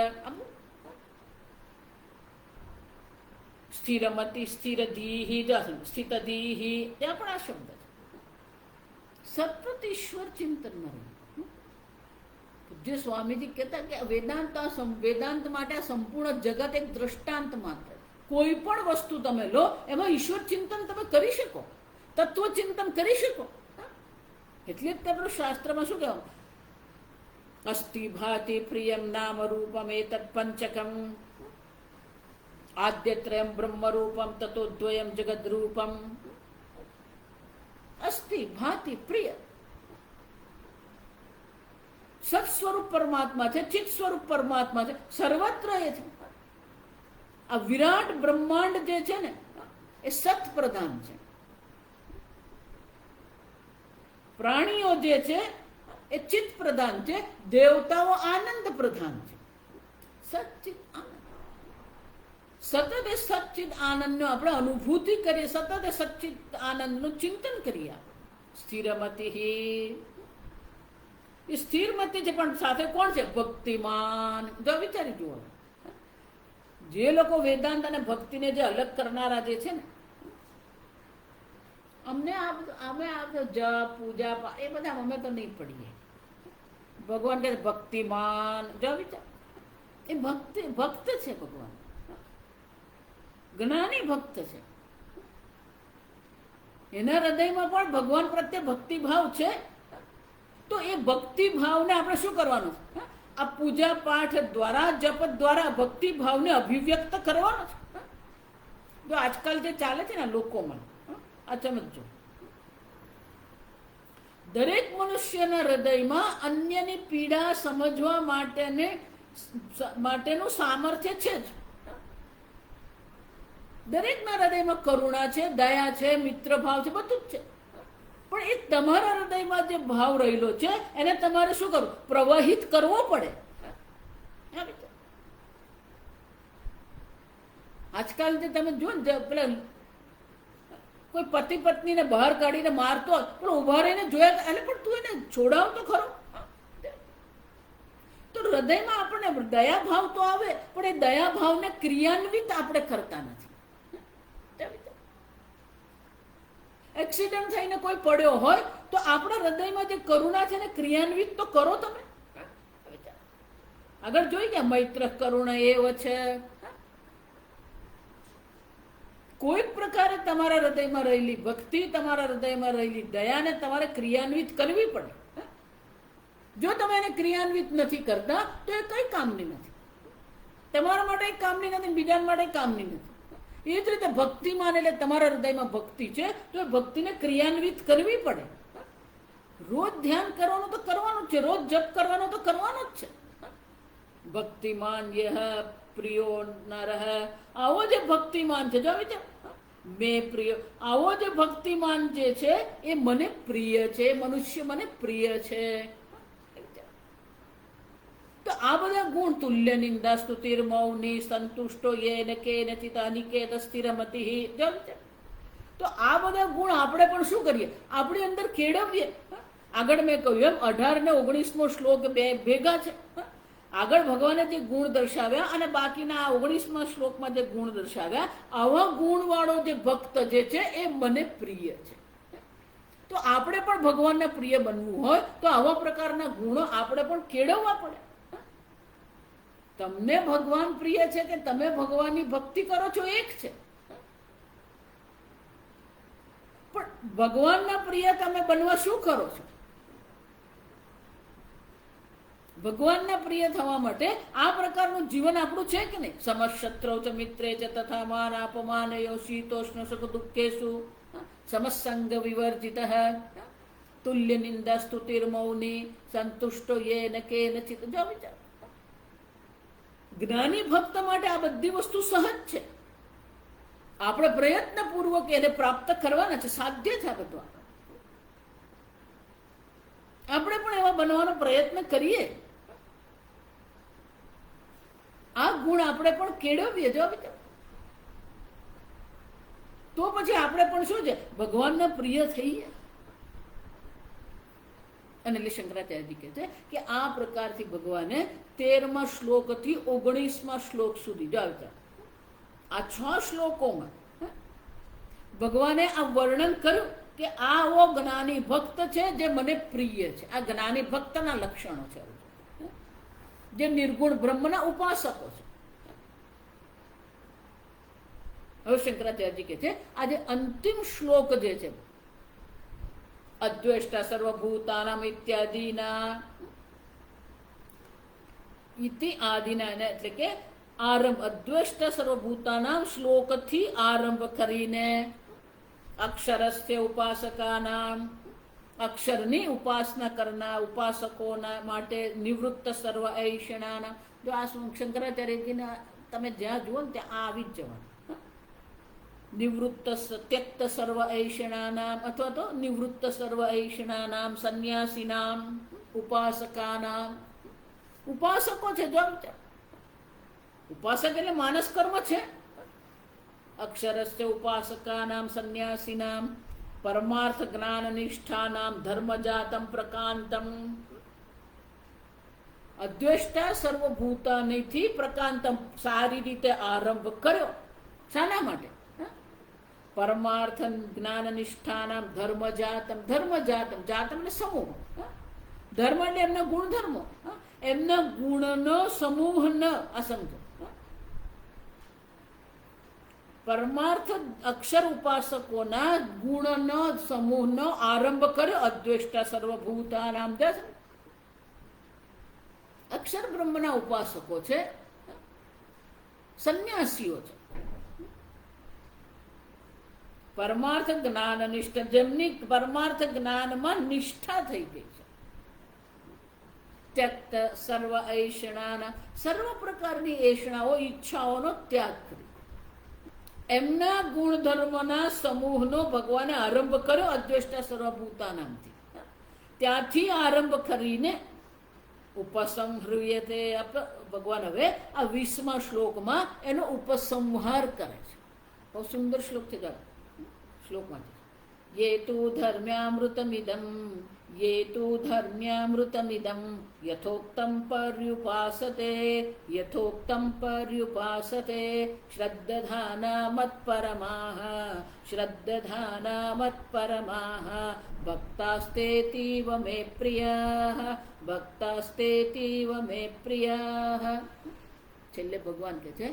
સ્થિરમતી સ્થિરધીહી સ્થિતધીહી ત્યાં પણ આ શબ્દ છે. સતત ઈશ્વર ચિંતનમાં રહે. જે સ્વામીજી કહેતા કે વેદાંત માટે આ સંપૂર્ણ જગત એક દ્રષ્ટાંત માત્ર. કોઈ પણ વસ્તુ તમે લો એમાં ઈશ્વર ચિંતન તમે કરી શકો, તત્વ ચિંતન કરી શકો. એટલે જ તમારું શાસ્ત્રમાં શું કહેવાય, અસ્તિ ભાતિ પ્રિયમ નામ રૂપમ એતત્ પંચકમ આદ્યત્રયમ બ્રહ્મ રૂપમ તતોદ્વયમ જગદ રૂપમ. અસ્તિ ભાતિ પ્રિય સત સ્વરૂપ પરમાત્મા છે, ચિત્ત સ્વરૂપ પરમાત્મા છે, સર્વત્ર એ છે. આ વિરાટ બ્રહ્માંડ જે છે ને એ સત પ્રધાન છે. પ્રાણીઓ જે છે એ ચિત્ત પ્રધાન છે, દેવતાઓ આનંદ પ્રધાન છે. સચ્ચિત આનંદ, સતત એ સચ્ચિત આનંદનો આપણે અનુભૂતિ કરીએ, સતત એ સચ્ચિત આનંદનું ચિંતન કરીએ. સ્થિરમતી એ સ્થિરમતી છે, પણ સાથે કોણ છે, ભક્તિમાન. જો વિચારી જુઓ, જે લોકો વેદાંત અને ભક્તિને જે અલગ કરનારા જે છે ને, અમે આ જપ પૂજા એ બધા અમે તો નહીં પડીએ. ભગવાન કહે ભક્તિમાન. જો વિચાર, એ ભક્ત છે. ભગવાન જ્ઞાની ભક્ત છે. એના હૃદયમાં પણ ભગવાન પ્રત્યે ભક્તિભાવ છે. તો એ ભક્તિભાવને આપણે શું કરવાનું છે, આ પૂજા પાઠ દ્વારા, જપ દ્વારા ભક્તિભાવને અભિવ્યક્ત કરવાનો છે. જો આજકાલ જે ચાલે છે ને લોકોમાં, આ સમજો, દરેક મનુષ્યના હૃદયમાં અન્યની પીડા સમજવા માટેનું સામર્થ્ય છે જ. દરેકના હૃદયમાં કરુણા છે, દયા છે, મિત્ર ભાવ છે, બધું જ છે. પણ એ તમારા હૃદયમાં જે ભાવ રહેલો છે એને તમારે શું કરવું, પ્રવાહિત કરવો પડે. આજકાલ જે તમે જો ને પેલા કોઈ પતિ પત્નીને બહાર કાઢીને મારતો હોય, પણ ઉભા રહીને જોયા, એટલે પણ તું એને છોડાવ તો ખરો. તો હૃદયમાં આપણને દયા ભાવ તો આવે, પણ એ દયા ભાવને ક્રિયાન્વિત આપણે કરતા નથી. એક્સિડન્ટ થઈને કોઈ પડ્યો હોય તો આપણા હૃદયમાં જે કરુણા છે ને ક્રિયાન્વિત તો કરો તમે. આગળ જોઈ ગયા મૈત્ર કરુણા એવ છે. કોઈક પ્રકારે તમારા હૃદયમાં રહેલી ભક્તિ, તમારા હૃદયમાં રહેલી દયાને તમારે ક્રિયાન્વિત કરવી પડે. જો તમે એને ક્રિયાન્વિત નથી કરતા તો એ કઈ કામની નથી. તમારા માટે કામની નથી, બીજા માટે કામની નથી. એ જ રીતે ભક્તિમાન એટલે તમારા હૃદયમાં ભક્તિ છે તો એ ભક્તિને ક્રિયાન્વિત કરવી પડે. રોજ ધ્યાન કરવાનું તો કરવાનું જ છે, રોજ જપ કરવાનો તો કરવાનો જ છે. ભક્તિમાન યહ પ્રિયો નરહ, આવો જે ભક્તિમાન છે, જો વિચાર, મેં પ્રિય, આવો જે ભક્તિમાન જે છે એ મને પ્રિય છે, મનુષ્ય મને પ્રિય છે. તો આ બધા ગુણ, તુલ્ય નિંદા સ્તુતિર મૌની સંતુષ્ટો યેન કેનચિત અનિકેત સ્થિરમતી. તો આ બધા ગુણ આપણે પણ શું કરીએ, આપણી અંદર કેળવીએ. આગળ મેં કહ્યું એમ 18 ને 19મો શ્લોક ભેગા છે. આગળ ભગવાને જે ગુણ દર્શાવ્યા અને બાકીના 19મા શ્લોકમાં જે ગુણ દર્શાવ્યા, આવા ગુણવાળો જે ભક્ત જે છે એ મને પ્રિય છે. તો આપણે પણ ભગવાનને પ્રિય બનવું હોય તો આવા પ્રકારના ગુણો આપણે પણ કેળવવા પડે. તમને ભગવાન પ્રિય છે કે તમે ભગવાનની ભક્તિ કરો છો એક છે, પણ ભગવાનના પ્રિય તમે બનવા શું કરો છો? ભગવાનના પ્રિય થવા માટે આ પ્રકારનું જીવન આપણું છે કે નહીં? સમશત્રૌ ચ મિત્રે ચ તથા માન અપમાનયો શીતોષ્ણ સુખ દુઃખેષુ સમસંગ વિવર્જિત તુલ્ય નિંદા સ્તુતિર્મૌની સંતુષ્ટો યેન કેનચિત. જો વિચાર, જ્ઞાની ભક્ત માટે આ બધી વસ્તુ સહજ છે. આપણે પ્રયત્નપૂર્વક એને પ્રાપ્ત કરવાના છે. સાધ્ય છે આ બધું. આપણે પણ એવા બનવાનો પ્રયત્ન કરીએ. આ ગુણ આપણે પણ કેળવીએ. જો તો પછી આપણે પણ શું છે, ભગવાનના પ્રિય થઈએ. અને એટલે શંકરાચાર્યજી કહે છે કે આ પ્રકારથી ભગવાને 13મા શ્લોકથી 19મા શ્લોક સુધી, જો આ 6 શ્લોકોમાં ભગવાને આ વર્ણન કર્યું કે આવો જ્ઞાની ભક્ત છે જે મને પ્રિય છે. આ જ્ઞાની ભક્તના લક્ષણો છે, જે નિર્ગુણ બ્રહ્મના ઉપાસકો છે. હવે શંકરાચાર્યજી કહે છે આ જે અંતિમ શ્લોક જે છે, અદ્વેષ્ટા સર્વભૂતાનામ ઇત્યાદિના ઇતિ આદિના, એટલે કે આરંભ અદ્વેષ્ટા સર્વભૂતાનામ શ્લોકથી આરંભ કરીને અક્ષરસ્ય ઉપાસકાનામ, અક્ષરની ઉપાસના કરનાર ઉપાસકોના માટે નિવૃત્ત સર્વ ઐષણાના. જો આ શંકરાચાર્યજીના તમે જ્યાં જુઓ ને ત્યાં આ આવી જ જવાનું. નિવૃત્ત ત્યક્ત સર્વ ઐષણાનામ અથવા તો નિવૃત્ત સર્વ ઐષણાનામ સંન્યાસીનામ ઉપાસકાનામ. ઉપાસકો છે. જો ઉપાસક એટલે માનસ કર્મ છે. અક્ષરસ્ય ઉપાસકાનામ સંન્યાસીનામ પરમાર્થ જ્ઞાન નિષ્ઠાનામ ધર્મજાતમ પ્રકાંતમ. અદ્વેષ્ટા સર્વભૂતાનિથી પ્રકાંતમ, સારી રીતે આરંભ કર્યો. શાના માટે? પરમાર્થ જ્ઞાન નિષ્ઠાનામ ધર્મજાતમ. ધર્મજાતમ, જાતમ એટલે સમૂહ. ધર્મ એટલે એમના ગુણધર્મો, એમના ગુણનો સમૂહ ન. આ સમજો. પરમાર્થ અક્ષર ઉપાસકોના ગુણનો સમૂહનો આરંભ કર્યો. અદ્વેષ્ટા સર્વભૂતાનામ. અક્ષર બ્રહ્મના ઉપાસકો છે, સંન્યાસીઓ છે. પરમાર્થ જ્ઞાન નિષ્ઠા, જેમની પરમાર્થ જ્ઞાનમાં નિષ્ઠા થઈ ગઈ છે. ત્યક્ત સર્વ ઐષણાના, સર્વ પ્રકારની એષણાઓ ઈચ્છાઓનો ત્યાગ કરી એમના ગુણધર્મના સમૂહનો ભગવાને આરંભ કર્યો. અદ્વેષ્ટા સર્વભૂતાનામથી, ત્યાંથી આરંભ કરીને ઉપસંહ્રિયતે. ભગવાન હવે આ 20મા શ્લોકમાં એનો ઉપસંહાર કરે છે. બહુ સુંદર શ્લોક છે. શ્લોકમાં યે તુ ધર્મ્યામૃતમિદં, યે તુ ધર્મ્યામૃતમિદં યથોક્તમ પર્યુપાસતે, યથોક્તમ પર્યુપાસતે શ્રદ્ધાના મત્પરમાઃ, શ્રદ્ધાના મત્પરમાઃ ભક્તાસ્તેતીવ મે પ્રિયઃ, ભક્તાસ્તેતીવ મે પ્રિયઃ. છેલ્લે ભગવાન કહે છે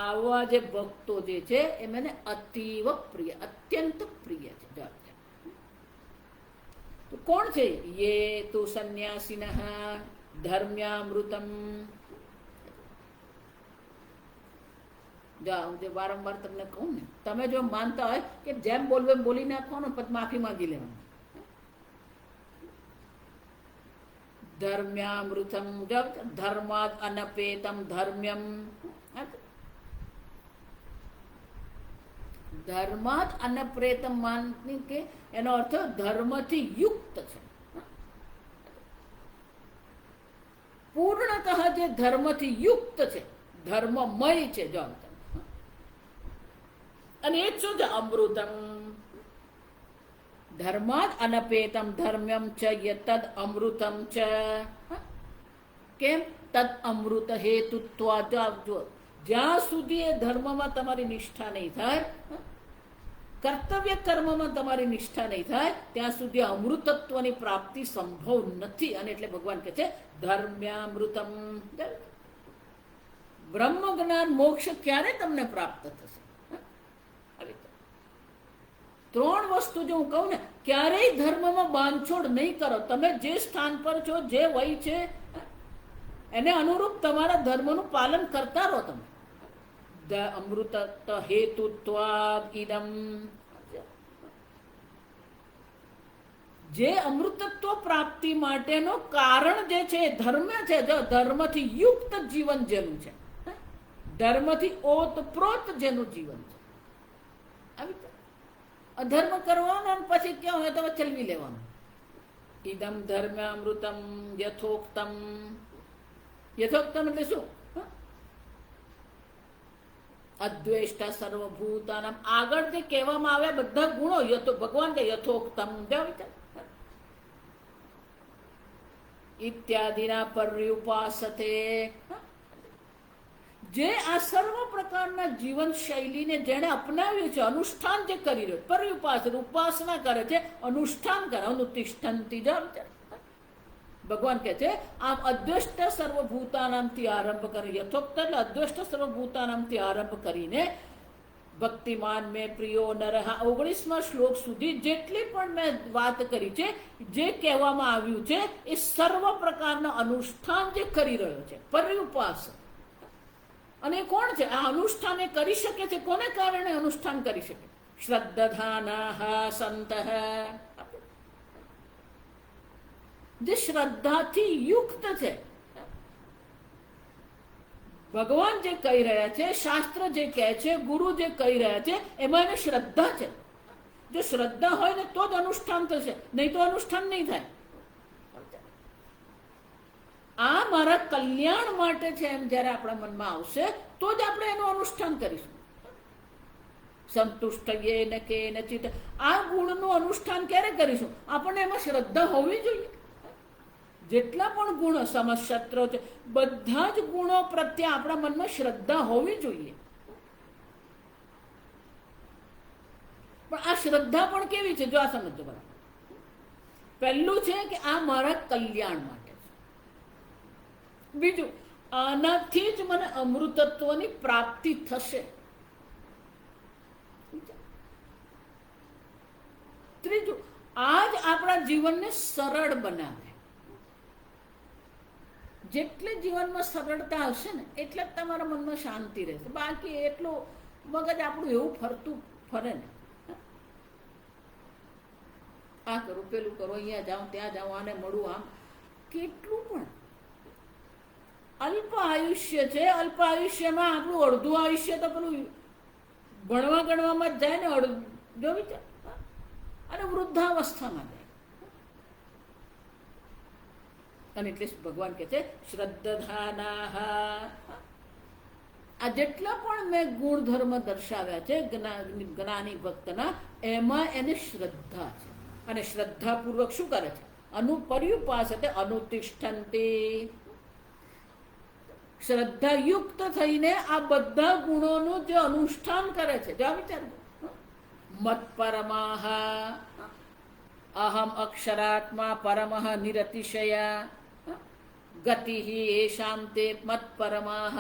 આવા જે ભક્તો જે છે એ મને અતીવ પ્રિય, અત્યંત પ્રિય છે. તો કોણ છે? યે તુ સંન્યાસિનઃ ધર્મ્યામૃતમ. જો હું જે વારંવાર તમને કહું ને, તમે જો માનતા હોય કે જેમ બોલવું એમ બોલી નાખવાનું, પછી માફી માંગી લેવાનું. ધર્મ્યામૃતમ, ધર્માદ અનપેતમ ધર્મ્યમ. ધર્માદ અનપ્રેતમ માનની કે એનો અર્થ ધર્મથી યુક્ત છે. પૂર્ણતઃ જે ધર્મથી યુક્ત છે, ધર્મમય છે. જો અને એ જ શું છે? અમૃતમ. ધર્માદ અનપેતમ ધર્મ્યમ ચ યતદ અમૃતમ ચ. કેમ? તદ અમૃત હેતુત્વાદ. જ્યાં સુધી એ ધર્મમાં તમારી નિષ્ઠા નહીં થાય, કર્તવ્ય કર્મમાં તમારી નિષ્ઠા નહીં થાય, ત્યાં સુધી અમૃતત્વની પ્રાપ્તિ સંભવ નથી. અને એટલે ભગવાન કહે છે ધર્મ્યામૃતમ. બ્રહ્મ જ્ઞાન મોક્ષ ક્યારે તમને પ્રાપ્ત થશે? ત્રણ વસ્તુ જો હું કહું ને, ક્યારેય ધર્મમાં બાંધછોડ નહીં કરો. તમે જે સ્થાન પર છો, જે વય છે, એને અનુરૂપ તમારા ધર્મનું પાલન કરતા રહો. તમે અમૃત હેતુત્વાદ ઇદમ, જે અમૃતત્વ પ્રાપ્તિ માટેનો કારણ જે છે એ ધર્મ છે. જો ધર્મથી યુક્ત જીવન જેનું છે, ધર્મથી ઓતપ્રોત જેનું જીવન છે, આવી અધર્મ કરવાનો અને પછી ક્યાં હોય તો ચલવી લેવાનું. ઇદમ ધર્મ અમૃતમ યથોક્તમ. યથોક્તમ એટલે શું? અદ્વેષ્ટા સર્વભૂતાનામ. આગળ જે કહેવામાં આવ્યા બધા ગુણો ભગવાન કે યથોક્તમ ઇત્યાદિના પર્યુપાસતે. જે આ સર્વ પ્રકારના જીવન શૈલીને જેણે અપનાવ્યું છે, અનુષ્ઠાન જે કરી રહ્યો, પર્યુપાસ ઉપાસના કરે છે, અનુષ્ઠાન કરે, અનુતિષ્ઠંતી. ભગવાન કહે છે આમ અદ્વેષ્ટ સર્વભૂતાનામથી આરંભ કરે. યથોક્ત એટલે અદ્વેષ્ટ સર્વભૂતાનામથી આરંભ કરીને ભક્તિમાન મેં પ્રિયો નરહ 19મા શ્લોક સુધી જેટલી પણ મેં વાત કરી છે, જે કહેવામાં આવ્યું છે એ સર્વ પ્રકારના અનુષ્ઠાન જે કરી રહ્યો છે, પર્યુપાસ. અને કોણ છે આ અનુષ્ઠાન? એ કરી શકે છે કોને કારણે અનુષ્ઠાન કરી શકે? શ્રદ્ધાના સંત, જે શ્રદ્ધાથી યુક્ત છે. ભગવાન જે કહી રહ્યા છે, શાસ્ત્ર જે કહે છે, ગુરુ જે કહી રહ્યા છે, એમાં એને શ્રદ્ધા છે. જો શ્રદ્ધા હોય ને તો જ અનુષ્ઠાન થશે, નહીં તો અનુષ્ઠાન નહીં થાય. આ મારા કલ્યાણ માટે છે એમ જ્યારે આપણા મનમાં આવશે તો જ આપણે એનું અનુષ્ઠાન કરીશું. સંતુષ્ટ યેન કેનચિત. આ ગુણનું અનુષ્ઠાન ક્યારે કરીશું? આપણને એમાં શ્રદ્ધા હોવી જોઈએ. જેટલા પણ ગુણો સમશસ્ત્રો છે, બધા જ ગુણો પ્રત્યે આપણા મનમાં શ્રદ્ધા હોવી જોઈએ. પણ આ શ્રદ્ધા પણ કેવી છે? જો આ સમજો બરાબર. પહેલું છે કે આ મારા કલ્યાણ માટે છે. બીજું, આનાથી જ મને અમૃતત્વની પ્રાપ્તિ થશે. ત્રીજું, આ જ આપણા જીવનને સરળ બનાવે. જેટલી જીવનમાં સરળતા હશે ને એટલે જ તમારા મનમાં શાંતિ રહેશે. બાકી એટલું મગજ આપણું એવું ફરતું ફરે ને, આ કરું, પેલું કરું, અહીંયા જાઉં, ત્યાં જાઉં, આને મળું, આમ કેટલું. પણ અલ્પ આયુષ્ય છે. અલ્પ આયુષ્યમાં આપણું અડધું આયુષ્ય તો પેલું ભણવા ગણવામાં જ જાય ને, અડધો વિચાર, અને વૃદ્ધાવસ્થામાં જાય. અને એટલે ભગવાન કહે છે શ્રદ્ધાના. આ જેટલા પણ મેં ગુણધર્મ દર્શાવ્યા છે જ્ઞાની ભક્તના, એમાં એને શ્રદ્ધા છે. અને શ્રદ્ધાપૂર્વક શું કરે છે? પર્યુપાસતે અનુતિષ્ઠંતે. શ્રદ્ધાયુક્ત થઈને આ બધા ગુણોનું જે અનુષ્ઠાન કરે છે. જો વિચાર, મત્પરમાહ અહમ અક્ષરાત્મા પરમઃ નિરતિશયા ગતિ એશામ તે મત્પરમાહ.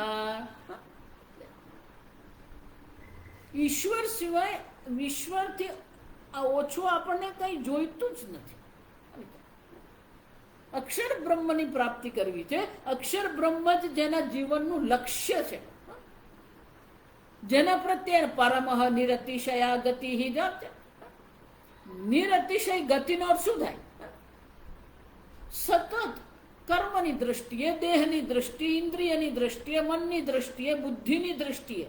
ઈશ્વર સિવાય, ઈશ્વરથી ઓછું આપણને કંઈ જોઈતું જ નથી. અક્ષર બ્રહ્મની પ્રાપ્તિ કરવી છે. અક્ષર બ્રહ્મ જ જેના જીવનનું લક્ષ્ય છે, જેના પ્રત્યે પરમઃ નિરતિશયા ગતિ. નિરતિશય ગતિનો અર્થ શું થાય? સતત કર્મની દ્રષ્ટિએ, દેહની દ્રષ્ટિએ, ઇન્દ્રિયની દ્રષ્ટિએ, મનની દ્રષ્ટિએ, બુદ્ધિની દ્રષ્ટિએ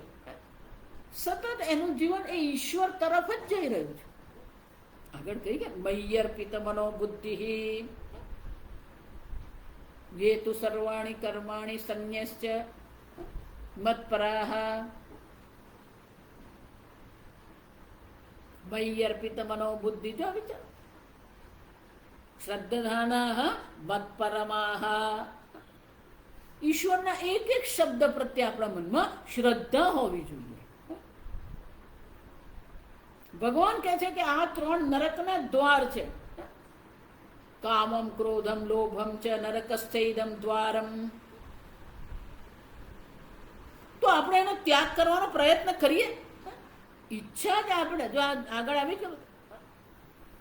સતત એનું જીવન એ ઈશ્વર તરફ જ જઈ રહ્યું છે. આગળ કહી ગયા મય્યર્પિત મનો બુદ્ધિ ये तु सर्वाणि कर्माणि संन्यस्य मत्पराः मयि अर्पित मनो बुद्धि. जो विचार श्रद्धानाः मत्परमाः. ઈશ્વરના એક એક શબ્દ પ્રત્યે આપણા મનમાં શ્રદ્ધા હોવી જોઈએ. ભગવાન કહે છે કે આ ત્રણ નરકના દ્વાર છે. કામમ ક્રોધમ લોભમ ચ નરકસ્થૈદમ દ્વારમ. તો આપણે એનો ત્યાગ કરવાનો પ્રયત્ન કરીએ. ઈચ્છા જ આપણે, જો આગળ આવી કે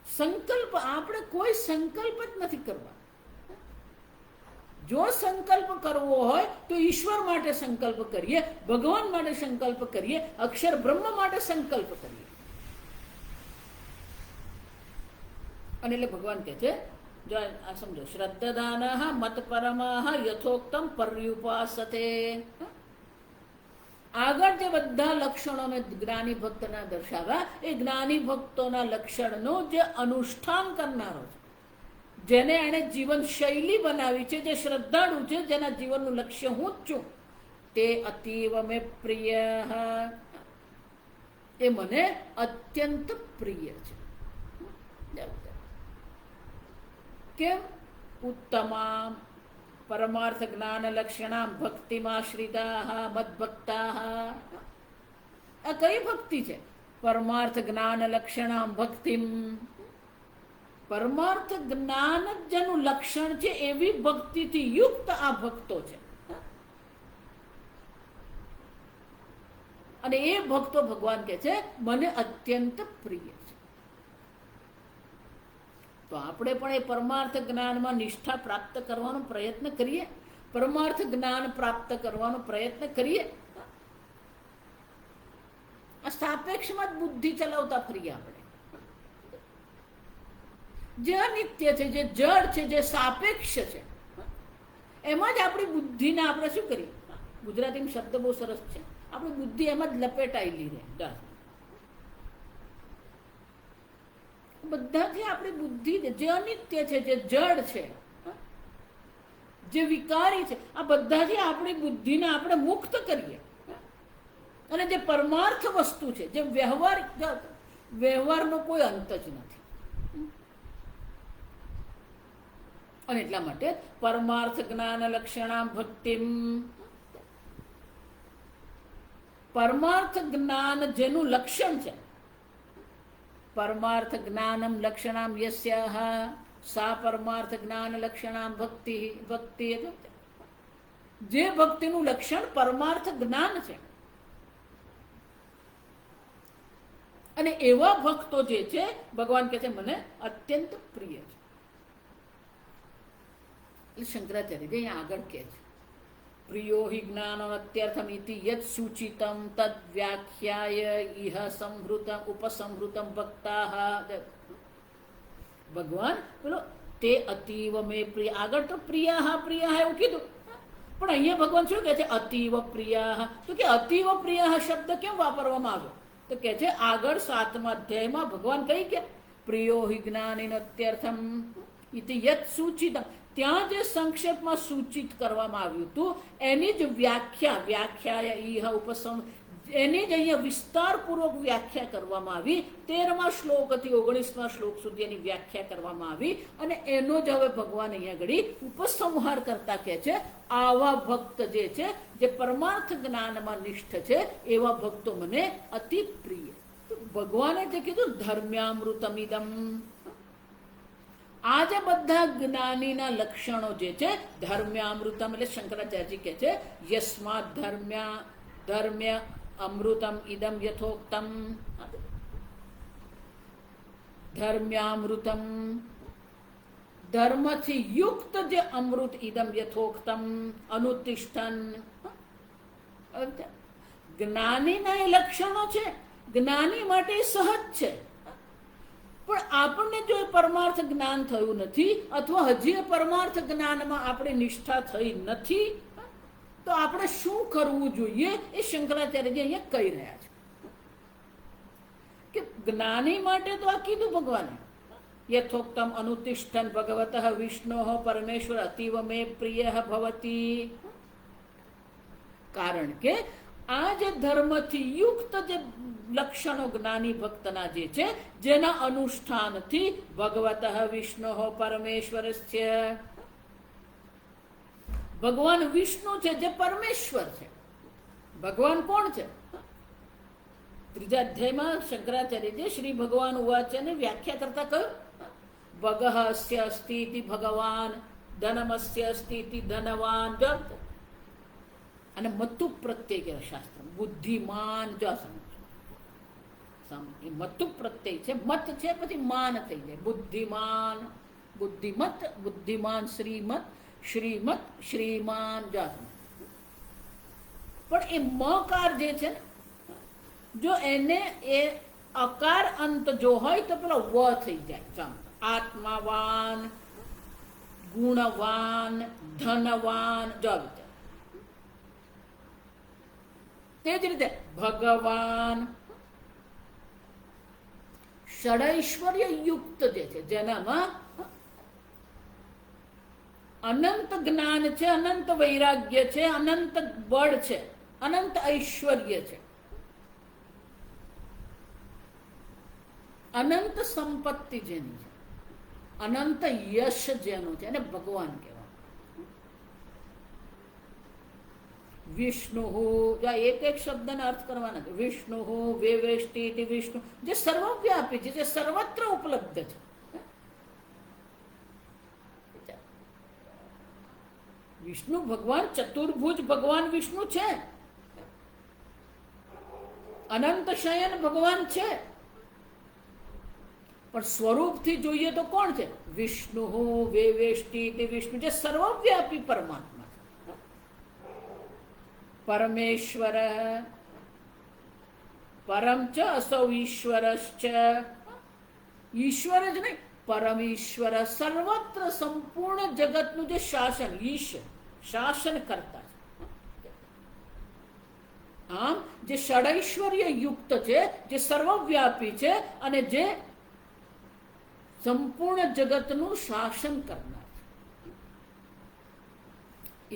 સંકલ્પ, આપણે કોઈ સંકલ્પ જ નથી કરવા. જો સંકલ્પ કરવો હોય તો ઈશ્વર માટે સંકલ્પ કરીએ, ભગવાન માટે સંકલ્પ કરીએ, અક્ષર બ્રહ્મ માટે સંકલ્પ કરીએ. અને એટલે ભગવાન કહે છે, જો આ સમજો, શ્રદ્ધાદાન મત પરમાહ યથોક્તમ પર્યુપાસતે. આગળ જે બધા લક્ષણોને જ્ઞાની ભક્તના દર્શાવ્યા, એ જ્ઞાની ભક્તોના લક્ષણનું જે અનુષ્ઠાન કરનારો છે, જેને એણે જીવન શૈલી બનાવી છે, જે શ્રદ્ધાળુ છે, જેના જીવનનું લક્ષ્ય હું જ છું, તે અતીવ મે પ્રિય, એ મને અત્યંત પ્રિય છે. કેમ? ઉત્તમા પરમાર્થ જ્ઞાન લક્ષણા ભક્તિમાશ્રિતા મદભક્તા. આ કઈ ભક્તિ છે? પરમાર્થ જ્ઞાન લક્ષણા ભક્તિમ. પરમાર્થ જ્ઞાન જેનું લક્ષણ છે એવી ભક્તિથી યુક્ત આ ભક્તો છે. અને એ ભક્તો ભગવાન કહે છે મને અત્યંત પ્રિય છે. તો આપણે પણ એ પરમાર્થ જ્ઞાનમાં નિષ્ઠા પ્રાપ્ત કરવાનો પ્રયત્ન કરીએ, પરમાર્થ જ્ઞાન પ્રાપ્ત કરવાનો પ્રયત્ન કરીએ. આ સાપેક્ષમાં જ બુદ્ધિ ચલાવતા ફરીએ આપણે. જે અનિત્ય છે, જે જડ છે, જે સાપેક્ષ છે, એમાં જ આપણી બુદ્ધિને આપણે શું કરીએ? ગુજરાતીમાં શબ્દ બહુ સરસ છે, આપણી બુદ્ધિ એમાં જ લપેટાયેલી રહે. બધાથી આપણી બુદ્ધિ જે અનિત્ય છે, જે જડ છે, જે વિકારી છે, આ બધાથી આપણી બુદ્ધિને આપણે મુક્ત કરીએ. અને જે પરમાર્થ વસ્તુ છે, જે વ્યવહારનો કોઈ અંત જ નથી. અને એટલા માટે પરમાર્થ જ્ઞાન લક્ષણા ભક્તિમ, પરમાર્થ જ્ઞાન જેનું લક્ષણ છે, પરમાર્થ જ્ઞાનમ લક્ષણામ યસ્યાહ સા પરમાર્થ જ્ઞાન લક્ષણામ ભક્તિ. ભક્તિ જે ભક્તિનું લક્ષણ પરમાર્થ જ્ઞાન છે. અને એવા ભક્તો જે છે ભગવાન કહે છે મને અત્યંત પ્રિય છે. એટલે શંકરાચાર્ય અહીંયા આગળ કહે છે પ્રિયો હિ જ્ઞાન અત્યર્થમ ઇતિ યત સૂચિતમ તદ વ્યાખ્યાય ઇહ સંહૃતમ ઉપસંહૃતમ ભક્તાહ. ભગવાન બોલો તે અતીવ મે પ્રિય, આગળ તો પ્રિયા પ્રિયા એવું કીધું, પણ અહીંયા ભગવાન શું કહે છે? અતીવ પ્રિયા. તો કે અતીવ પ્રિયા શબ્દ કેમ વાપરવામાં આવ્યો? તો કે છે આગળ 7મા અધ્યાયમાં ભગવાન કહી કે પ્રિયો હિ જ્ઞાનિન અત્યર્થમ ઇતિ યત સૂચિતમ, ત્યાં જે સંક્ષેપમાં સૂચિત કરવામાં આવ્યું હતું એની જ વ્યાખ્યા ઈહ ઉપસમ, એની જ અહીંયા વિસ્તારપૂર્વક વ્યાખ્યા કરવામાં આવી. 13મા શ્લોકથી 19મા શ્લોક સુધી એની વ્યાખ્યા કરવામાં આવી. અને એનો જ હવે ભગવાન અહીંયા ઘડી ઉપસંહાર કરતા કહે છે આવા ભક્ત જે છે, જે પરમાર્થ જ્ઞાનમાં નિષ્ઠ છે, એવા ભક્તો મને અતિ પ્રિય. ભગવાને જે કીધું ધર્મ્યામૃતમિદમ, આ જે બધા જ્ઞાનીના લક્ષણો જે છે ધર્મ્યામૃતમ, એટલે શંકરાચાર્યજી કહે છે યસ્માત ધર્મ્ય અમૃતમ ઇદમ યથોક્તમ. ધર્મ્યામૃતમ, ધર્મથી યુક્ત જે અમૃત ઇદમ યથોક્તમ અનુતિષ્ઠન. જ્ઞાનીના એ લક્ષણો છે, જ્ઞાની માટે સહજ છે. પણ આપણને જો પરમાર્થ જ્ઞાન થયું નથી, અથવા હજી પરમાર્થ જ્ઞાનમાં આપણી નિષ્ઠા થઈ નથી, તો આપણે શું કરવું જોઈએ એ શંકરાચાર્યજી અહીંયા કહી રહ્યા છે. કે જ્ઞાની માટે તો આ કીધું ભગવાને યથોક્તમ અનુતિષ્ઠન ભગવતઃ વિષ્ણોઃ પરમેશ્વર અતીવ મે પ્રિય ભવતી. કારણ કે આ જે ધર્મથી યુક્ત જે લક્ષણો જ્ઞાની ભક્તના જે છે, જેના અનુષ્ઠાનથી ભગવતઃ વિષ્ણોઃ પરમેશ્વરસ્ય, ભગવાન વિષ્ણુ છે જે પરમેશ્વર છે. ભગવાન કોણ છે? 3જા અધ્યાયમાં શંકરાચાર્યજી શ્રી ભગવાન ઉવાચ ને વ્યાખ્યા કરતા કહ્યું ભગઃ અસ્ય અસ્તિ ઇતિ ભગવાન, ધનમસ્ય અસ્તિ ઇતિ ધનવાન. અને મત્તુ પ્રત્યય શાસ્ત્ર બુદ્ધિમાન. જો એ મતુ પ્રત્યય છે, મત છે પછી માન થઈ જાય. બુદ્ધિમાન, બુદ્ધિમત, બુદ્ધિમાન, શ્રીમત, શ્રીમત, શ્રીમાન. પણ એ મકાર જે છે ને, જો એને એ અકાર અંત જો હોય તો પેલો વ થઈ જાય. આત્માવાન, ગુણવાન, ધનવાન. જો તે જ રીતે ભગવાન, ષડૈશ્વર્ય યુક્ત જે છે, જેનામાં અનંત જ્ઞાન છે, અનંત વૈરાગ્ય છે, અનંત બળ છે, અનંત ઐશ્વર્ય છે, અનંત સંપત્તિ જેની છે, અનંત યશ જેનું છે, એને ભગવાન કહેવાય. વિષ્ણુ, એક એક શબ્દનો અર્થ કરવાના છે. વિષ્ણુ વેવેષ્ટિ, વિષ્ણુ જે સર્વવ્યાપી છે, જે સર્વત્ર ઉપલબ્ધ છે. વિષ્ણુ ભગવાન ચતુર્ભુજ ભગવાન વિષ્ણુ છે, અનંત શયન ભગવાન છે, પણ સ્વરૂપથી જોઈએ તો કોણ છે? વિષ્ણુ વેવેષ્ટિ વિષ્ણુ, જે સર્વવ્યાપી પરમાત્મા. પરમેશ્વર, પરમ ચ અસૌ ઈશ્વરશ્ચ. ઈશ્વર જ નહીં, પરમેશ્વર, સર્વત્ર સંપૂર્ણ જગતનું જે શાસન, ઈશ શાસન કરતા છે. આમ જે ષડૈશ્વર્ય યુક્ત છે, જે સર્વવ્યાપી છે અને જે સંપૂર્ણ જગતનું શાસન કરનાર છે,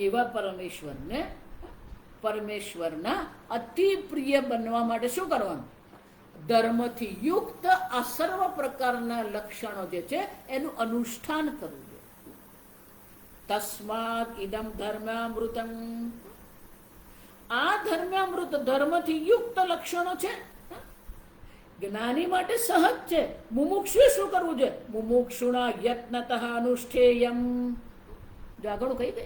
એવા પરમેશ્વરને, પરમેશ્વરના અતિ પ્રિય બનવા માટે શું કરવાનું? ધર્મથી યુક્ત આ સર્વ પ્રકારના લક્ષણો જે છે એનું અનુષ્ઠાન કરવું જોઈએ. તસ્માત ઇદમ ધર્મામૃતમ. આ ધર્મામૃત, ધર્મથી યુક્ત લક્ષણો છે. જ્ઞાની માટે સહજ છે. મુમુક્ષુ શું કરવું છે? મુમુક્ષુણા યત્નતઃ અનુષ્ઠેયમ. આગળ કહી દે.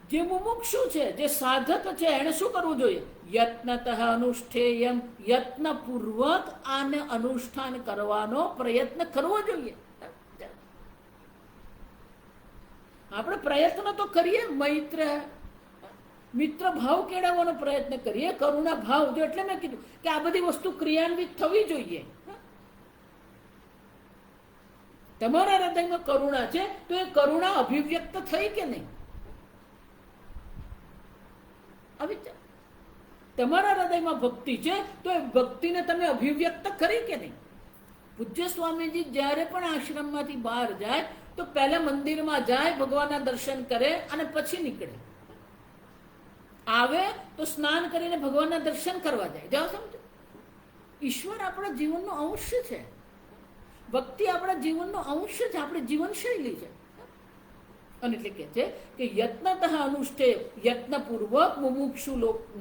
જે મુમુક્ષુ છે, જે સાધક છે, એને શું કરવું જોઈએ? યત્નતઃ અનુષ્ઠેયમ. યત્નપૂર્વક આને અનુષ્ઠાન કરવાનો પ્રયત્ન કરવો જોઈએ. આપણે પ્રયત્ન તો કરીએ, મિત્ર ભાવ કેળવવાનો પ્રયત્ન કરીએ, કરુણા ભાવ. જો એટલે મેં કીધું કે આ બધી વસ્તુ ક્રિયાન્વિત થવી જોઈએ. તમારા હૃદયમાં કરુણા છે તો એ કરુણા અભિવ્યક્ત થઈ કે નહીં? તમારા હૃદયમાં ભક્તિ છે તો એ ભક્તિને તમે અભિવ્યક્ત કરી કે નહીં? પૂજ્ય સ્વામીજી જ્યારે પણ આશ્રમમાંથી બહાર જાય તો પહેલા મંદિરમાં જાય, ભગવાનના દર્શન કરે અને પછી નીકળે. આવે તો સ્નાન કરીને ભગવાનના દર્શન કરવા જાય. જાઓ, સમજો. ઈશ્વર આપણા જીવનનો અંશ છે. ભક્તિ આપણા જીવનનો અંશ છે, આપણી જીવનશૈલી છે. અને એટલે કે છે કે યત્નતઃ અનુષ્ઠેય, યત્નપૂર્વક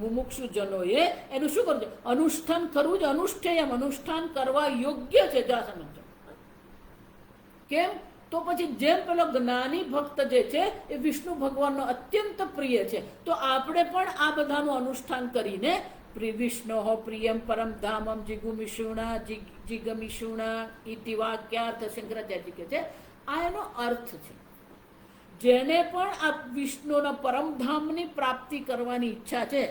મુમુક્ષુ જનોએ એનું શું કરવું? અનુષ્ઠાન કરવું જ. અનુષ્ઠેયમ, અનુષ્ઠાન કરવા યોગ્ય છે. જા સમજો. કેમ? તો પછી જેમ પેલો જ્ઞાની ભક્ત જે છે એ વિષ્ણુ ભગવાનનો અત્યંત પ્રિય છે, તો આપણે પણ આ બધાનું અનુષ્ઠાન કરીને વિષ્ણો પ્રિયમ પરમ ધામમ જિગુમિષુણા જિગમિષુણા ઇતિ વાક્યાર્થ શંકરાચાર્ય કે છે. આ એનો અર્થ છે. જેને પણ આ વિષ્ણુના પરમધામની પ્રાપ્તિ કરવાની ઈચ્છા છે,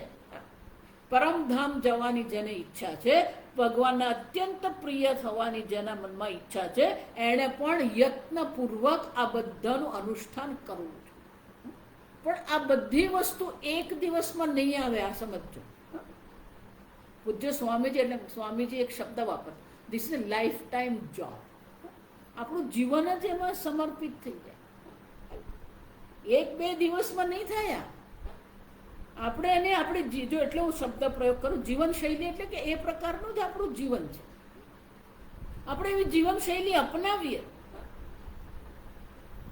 પરમધામ જવાની જેને ઈચ્છા છે, ભગવાનના અત્યંત પ્રિય થવાની જેના મનમાં ઈચ્છા છે, એણે પણ યત્નપૂર્વક આ બધાનું અનુષ્ઠાન કરવું છે. પણ આ બધી વસ્તુ એક દિવસમાં નહીં આવે. આ સમજો. પૂજ્ય સ્વામીજી, એટલે સ્વામીજી એક શબ્દ વાપર, this is a lifetime job. આપણું જીવન જ એમાં સમર્પિત થઈ જાય. એક બે દિવસમાં નહીં થાય. આપણે એને આપણી, જો એટલે હું શબ્દ પ્રયોગ કરું, જીવનશૈલી, એટલે કે એ પ્રકારનું જ આપણું જીવન છે. આપણે એવી જીવનશૈલી અપનાવીએ,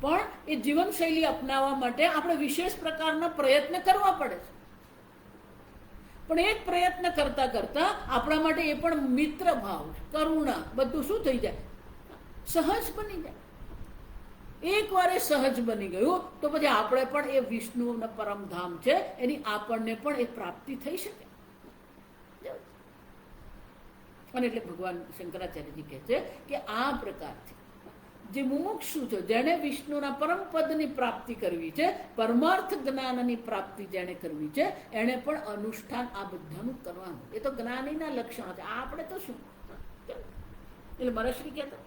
પણ એ જીવનશૈલી અપનાવવા માટે આપણે વિશેષ પ્રકારના પ્રયત્ન કરવા પડે છે. પણ એ જ પ્રયત્ન કરતા કરતા આપણા માટે એ પણ મિત્ર ભાવ, કરુણા, બધું શું થઈ જાય? સહજ બની જાય. એકવાર એ સહજ બની ગયું તો પછી આપણે પણ એ વિષ્ણુના પરમધામ છે એની આપણને પણ એ પ્રાપ્તિ થઈ શકે. અને એટલે ભગવાન શંકરાચાર્યજી કહે છે કે આ પ્રકારથી જે મુમુક્ષુ છે, જેણે વિષ્ણુના પરમ પદની પ્રાપ્તિ કરવી છે, પરમાર્થ જ્ઞાનની પ્રાપ્તિ જેણે કરવી છે, એણે પણ અનુષ્ઠાન આ બધાનું કરવાનું. એ તો જ્ઞાનીના લક્ષણો છે. આપણે તો શું, એટલે મહર્ષિ કહેતા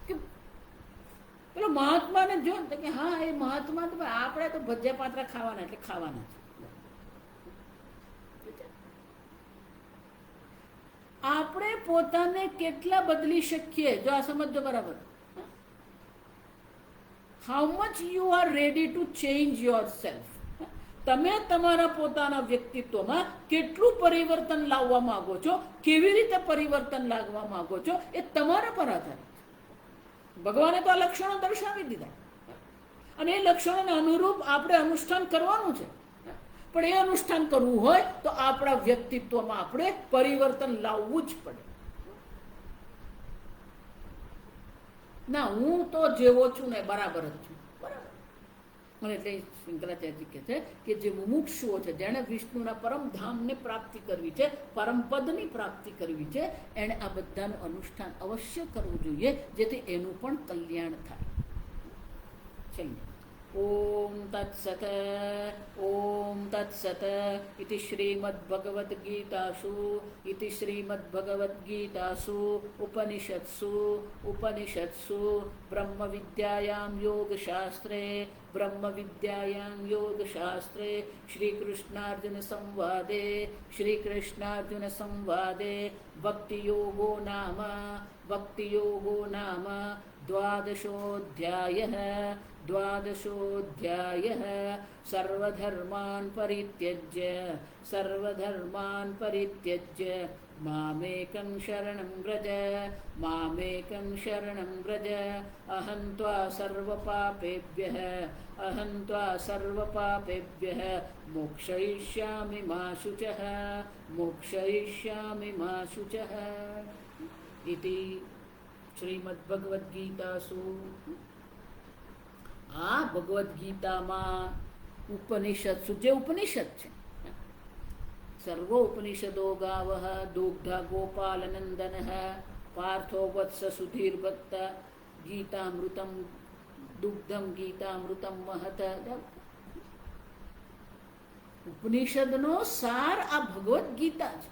કે પેલો મહાત્માને જો કે હા એ મહાત્મા તો આપણે તો ભજીયા પાત્રા ખાવાના એટલે ખાવાના છે. આપણે પોતાને કેટલા બદલી શકીએ જો આ સમજો બરાબર. How much you are ready to change your self. તમે તમારા પોતાના વ્યક્તિત્વમાં કેટલું પરિવર્તન લાવવા માંગો છો, કેવી રીતે પરિવર્તન લાવવા માંગો છો, એ તમારા પર આધારિત. ભગવાને તો આ લક્ષણો દર્શાવી દીધા અને એ લક્ષણોને અનુરૂપ આપણે અનુષ્ઠાન કરવાનું છે. પણ એ અનુષ્ઠાન કરવું હોય તો આપણા વ્યક્તિત્વમાં આપણે પરિવર્તન લાવવું જ પડે. ના હું તો જેવો છું ને બરાબર જ છું, બરાબર. અને એટલે શંકરાચાર્યજી કહે છે કે જે મુમુક્ષુઓ છે, જેણે વિષ્ણુના પરમધામને પ્રાપ્તિ કરવી છે, પરમપદની પ્રાપ્તિ કરવી છે, એણે આ બધાનું અનુષ્ઠાન અવશ્ય કરવું જોઈએ, જેથી એનું પણ કલ્યાણ થાય. છેલ્લે ઓમ તત્સત ઓમ તત્સત ઇતિ શ્રીમદ્ભગવદ્ગીતાસુ ઉપનિષત્સુ બ્રહ્મવિદ્યાયાં યોગશાસ્ત્રે શ્રીકૃષ્ણાર્જુન સંવાદે ભક્તિયોગો નામ द्वादशोऽध्यायः सर्वधर्मान् परित्यज्य मामेकं शरणं व्रज अहं त्वा सर्वपापेभ्यः मोक्षयिष्यामि मा शुचः इति શ્રીમદ્ભગવદ્ગીતાસુ. આ ભગવદ્ ગીતામાં ઉપનિષદ જે ઉપનિષદ છે, સર્વ ઉપનિષદો ગાવઃ દુગ્ધા ગોપાલનંદન પાર્થો વત્સ સુધીર્ભક્ત ગીતામૃતમ દુગ્ધમ ગીતામૃતમ મહત. ઉપનિષદનો સાર આ ભગવદ્ ગીતા છે.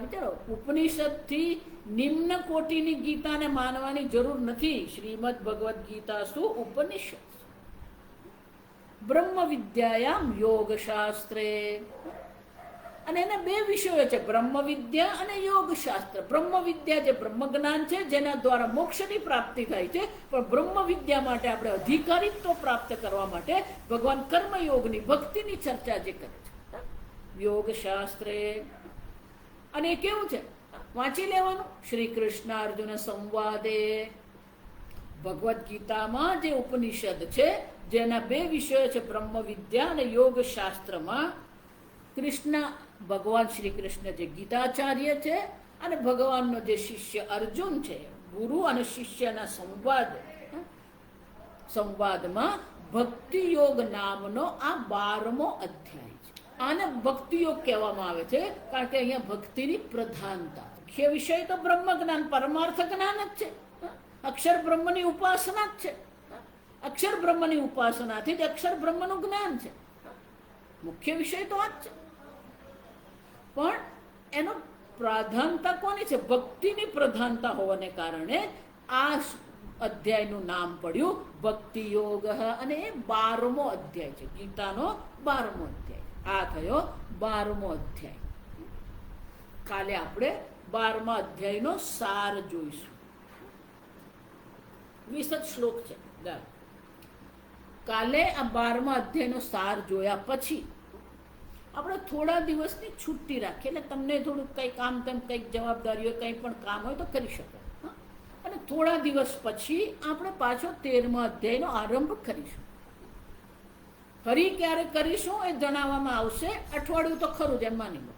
વિચારો, ઉપનિષદથી નિમ્ન કોટીની ગીતાને માનવાની જરૂર નથી. શ્રીમદ ભગવદ્ ગીતા શું ઉપનિષદ. બ્રહ્મ વિદ્યાયામ યોગશાસ્ત્રે, અને એના બે વિષયો છે, બ્રહ્મ વિદ્યા અને યોગશાસ્ત્ર. બ્રહ્મ વિદ્યા જે બ્રહ્મ જ્ઞાન છે, જેના દ્વારા મોક્ષની પ્રાપ્તિ થાય છે, પણ બ્રહ્મ વિદ્યા માટે આપણે અધિકારીત્વ પ્રાપ્ત કરવા માટે ભગવાન કર્મયોગની ભક્તિની ચર્ચા જે કરે છે. યોગશાસ્ત્રે, અને એ કેવું છે, વાંચી લેવાનું. શ્રી કૃષ્ણ અર્જુન સંવાદે, ભગવદ્ ગીતામાં જે ઉપનિષદ છે, જેના બે વિષયો છે, બ્રહ્મ વિદ્યા અને યોગ શાસ્ત્રમાં ભગવાન શ્રી કૃષ્ણ જે ગીતાચાર્ય છે અને ભગવાનનો જે શિષ્ય અર્જુન છે, ગુરુ અને શિષ્યના સંવાદમાં ભક્તિયોગ નામનો આ 12મો અધ્યાય છે. આને ભક્તિયોગ કહેવામાં આવે છે કારણ કે અહીંયા ભક્તિની પ્રધાનતા. મુખ્ય વિષય તો બ્રહ્મ જ્ઞાન, પરમાર્થ જ્ઞાન જ છે. અક્ષર બ્રહ્મની ઉપાસના જ છે. અક્ષર બ્રહ્મની ઉપાસનાથી જ અક્ષર બ્રહ્મનું જ્ઞાન છે. મુખ્ય વિષય તો આ જ છે. પણ એનો પ્રધાનતા કોની છે? ભક્તિની પ્રધાનતા હોવાને કારણે આ અધ્યાયનું નામ પડ્યું ભક્તિયોગ. અને એ 12મો અધ્યાય છે, ગીતાનો 12મો અધ્યાય. આ થયો 12મો અધ્યાય. કાલે આપણે 12મા અધ્યાયનો સાર જોઈશું. 20 જ શ્લોક છે. કાલે આ 12મા અધ્યાયનો સાર જોયા પછી આપણે થોડા દિવસની છુટ્ટી રાખીએ, એટલે તમને થોડુંક કંઈ કામ તેમ કંઈક જવાબદારી હોય, કંઈ પણ કામ હોય તો કરી શકો. અને થોડા દિવસ પછી આપણે પાછો 13મા અધ્યાયનો આરંભ કરીશું. ફરી ક્યારે કરીશું એ જણાવવામાં આવશે. અઠવાડિયું તો ખરું જ, એમ માની લો.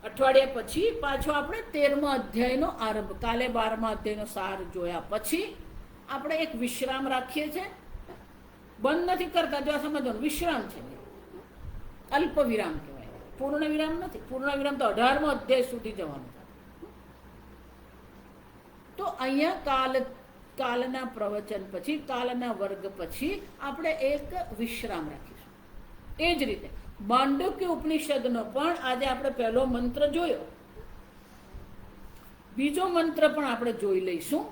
અઠવાડિયા પછી પાછો આપણે 13મા અધ્યાયનો આરંભ. કાલે 12મા અધ્યાયનો સાર જોયા પછી આપણે એક વિશ્રામ રાખીએ છીએ. બંધ નથી કરતા, જો સમજવાનું વિશ્રામ છે. અલ્પ વિરામ કહેવાય, પૂર્ણ વિરામ નથી. પૂર્ણ વિરામ તો 18મો અધ્યાય સુધી જવાનું. તો અહીંયા કાલના પ્રવચન પછી, કાલના વર્ગ પછી આપણે એક વિશ્રામ રાખીશું. એ જ રીતે માંડુક્ય ઉપનિષદનો પણ આજે આપણે પહેલો મંત્ર જોયો, બીજો મંત્ર પણ આપણે જોઈ લઈશું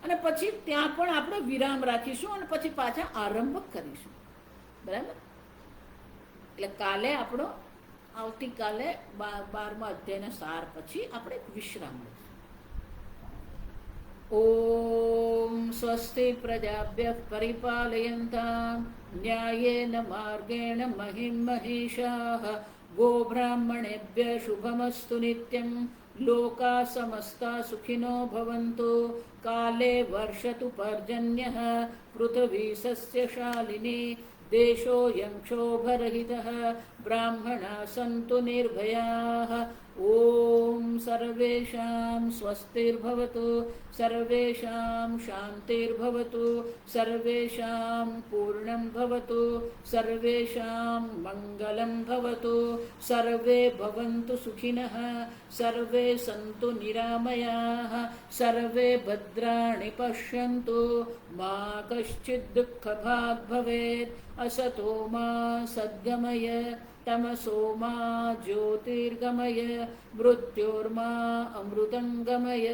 અને પછી ત્યાં પણ આપણે વિરામ રાખીશું અને પછી પાછા આરંભ કરીશું. બરાબર? એટલે કાલે આપણો આવતીકાલે 12મા અધ્યાયના સાર પછી આપણે એક વિશ્રામ લઈશું. ઓમ સ્વસ્તિ પ્રજાભ્યઃ પરિપાલયન્તાં ન્યાયેન માર્ગેણ મહિં મહીષાઃ ગોબ્રાહ્મણેભ્યઃ શુભમસ્તુ નિત્યં લોકા સમસ્તા સુખિનો ભવન્તુ કાલે વર્ષતુ પર્જન્યઃ પૃથ્વી સસ્યશાલિની દેશોऽયં ક્ષોભરહિતઃ બ્રાહ્મણા સन्तु નિર્ભયાઃ. ઓમ સર્વેષાં સ્વસ્તિર્ભવતુ, સર્વેષાં શાંતિર્ભવતુ, સર્વેષાં પૂર્ણં ભવતુ, સર્વેષાં મંગલં ભવતુ, સર્વે ભવन्तુ સુખિનઃ, સર્વે સन्तુ નિરામયાઃ, સર્વે ભદ્રાણિ પશ્યन्तુ, મા કશ્ચિદ દુઃખભાગ્ ભવેत्. असतो मा सद्गमय, तमसो मा ज्योतिर्गमय, मृत्योर्मा अमृतङ्गमय.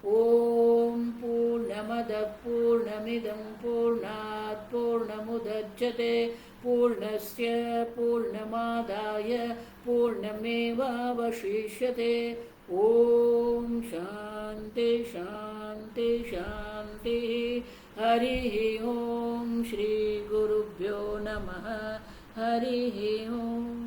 ॐ पूर्णमदः पूर्णमिदं पूर्णात् पूर्णमुदच्यते पूर्णस्य पूर्णमादाय पूर्णमेवावशिष्यते. ॐ शान्ति शान्ति शान्तिः. हरिः ॐ श्री गुरुभ्यो नमः. हरिः ॐ.